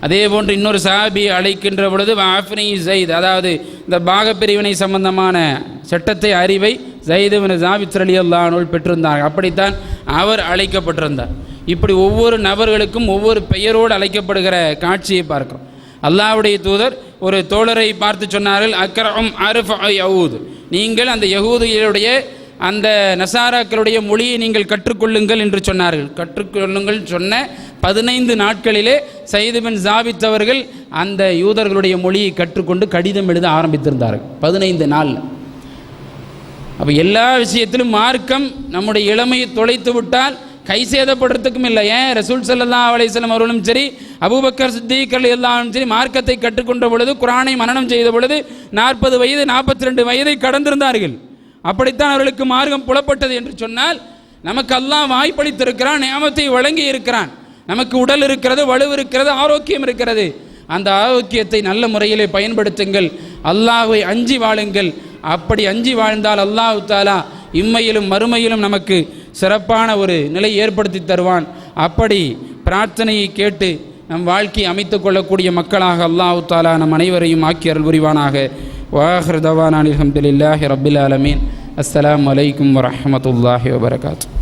அதே போன்று இன்னொரு சஹாபியை அழைக்கின்ற பொழுது ஆஃப்னி ஸைத், அதாவது இந்த பாகப்பிரிவினை சம்பந்தமான சட்டத்தை அறிவை ஸைத் இப்னு ஸாபித் ரலியல்லாஹு அன்ஹு பெற்றிருந்தார். அப்படித்தான் அவர் அழைக்கப்பட்டிருந்தார். இப்படி ஒவ்வொரு நபர்களுக்கும் ஒவ்வொரு பெயரோடு அழைக்கப்படுகிற காட்சியை பார்க்கிறோம். அல்லாஹ்வுடைய தூதர் ஒரு தோழரை பார்த்து சொன்னார்கள், அக்ரம் அர்ஃப யஹூத், நீங்கள் அந்த யஹூதிகளுடைய அந்த நசாராக்களுடைய மொழியை நீங்கள் கற்றுக்கொள்ளுங்கள் என்று சொன்னார்கள். கற்றுக்கொள்ளுங்கள் சொன்ன 15 நாட்களிலே ஸைத் பின் ஸாபித் அவர்கள் அந்த யூதர்களுடைய மொழியை கற்றுக்கொண்டு கடிதம் எழுத ஆரம்பித்திருந்தார்கள் 15 நாளில். அப்போ எல்லா விஷயத்திலும் மார்க்கம் நம்முடைய இளமையை தொலைத்து விட்டால் கை சேதப்படுறதுக்கும் இல்லை. ஏன் ரசூல் ஸல்லல்லாஹு அலைஹி வஸல்லம் அவர்களும் சரி, அபூபக்கர் சித்திக் ரலியல்லாஹு அன்ஹு சரி, மார்க்கத்தை கற்றுக்கொண்ட பொழுது, குர்ஆனை மனனம் செய்த பொழுது 40 வயது 42 வயதை கடந்திருந்தார்கள். அப்படித்தான் அவர்களுக்கு மார்க்கம் புலப்பட்டது என்று சொன்னால், நமக்கு அல்லாஹ் வாய்ப்பளித்திருக்கிறான், நியாமத்தை வழங்கி இருக்கிறான், நமக்கு உடல் இருக்கிறது, வலு இருக்கிறது, ஆரோக்கியம் இருக்கிறது. அந்த ஆரோக்கியத்தை நல்ல முறையிலே பயன்படுத்துங்கள், அல்லாஹ்வை அஞ்சி வாழுங்கள். அப்படி அஞ்சி வாழ்ந்தால் அல்லாஹ் தஆலா இம்மையிலும் மறுமையிலும் நமக்கு சிறப்பான ஒரு நிலை ஏற்படுத்தி தருவான். அப்படி பிரார்த்தனையை கேட்டு நம் வாழ்க்கையை அமைத்து கொள்ளக்கூடிய மக்களாக அல்லாஹ் தஆலா நம் அனைவரையும் ஆக்கி அருள் புரிவானாக. வாஹிர் தவானா அல்ஹம்துலில்லாஹி ரப்பில் ஆலமீன். அஸ்ஸலாமு அலைக்கும் வரஹ்மத்துல்லாஹி வபரகாத்துஹு.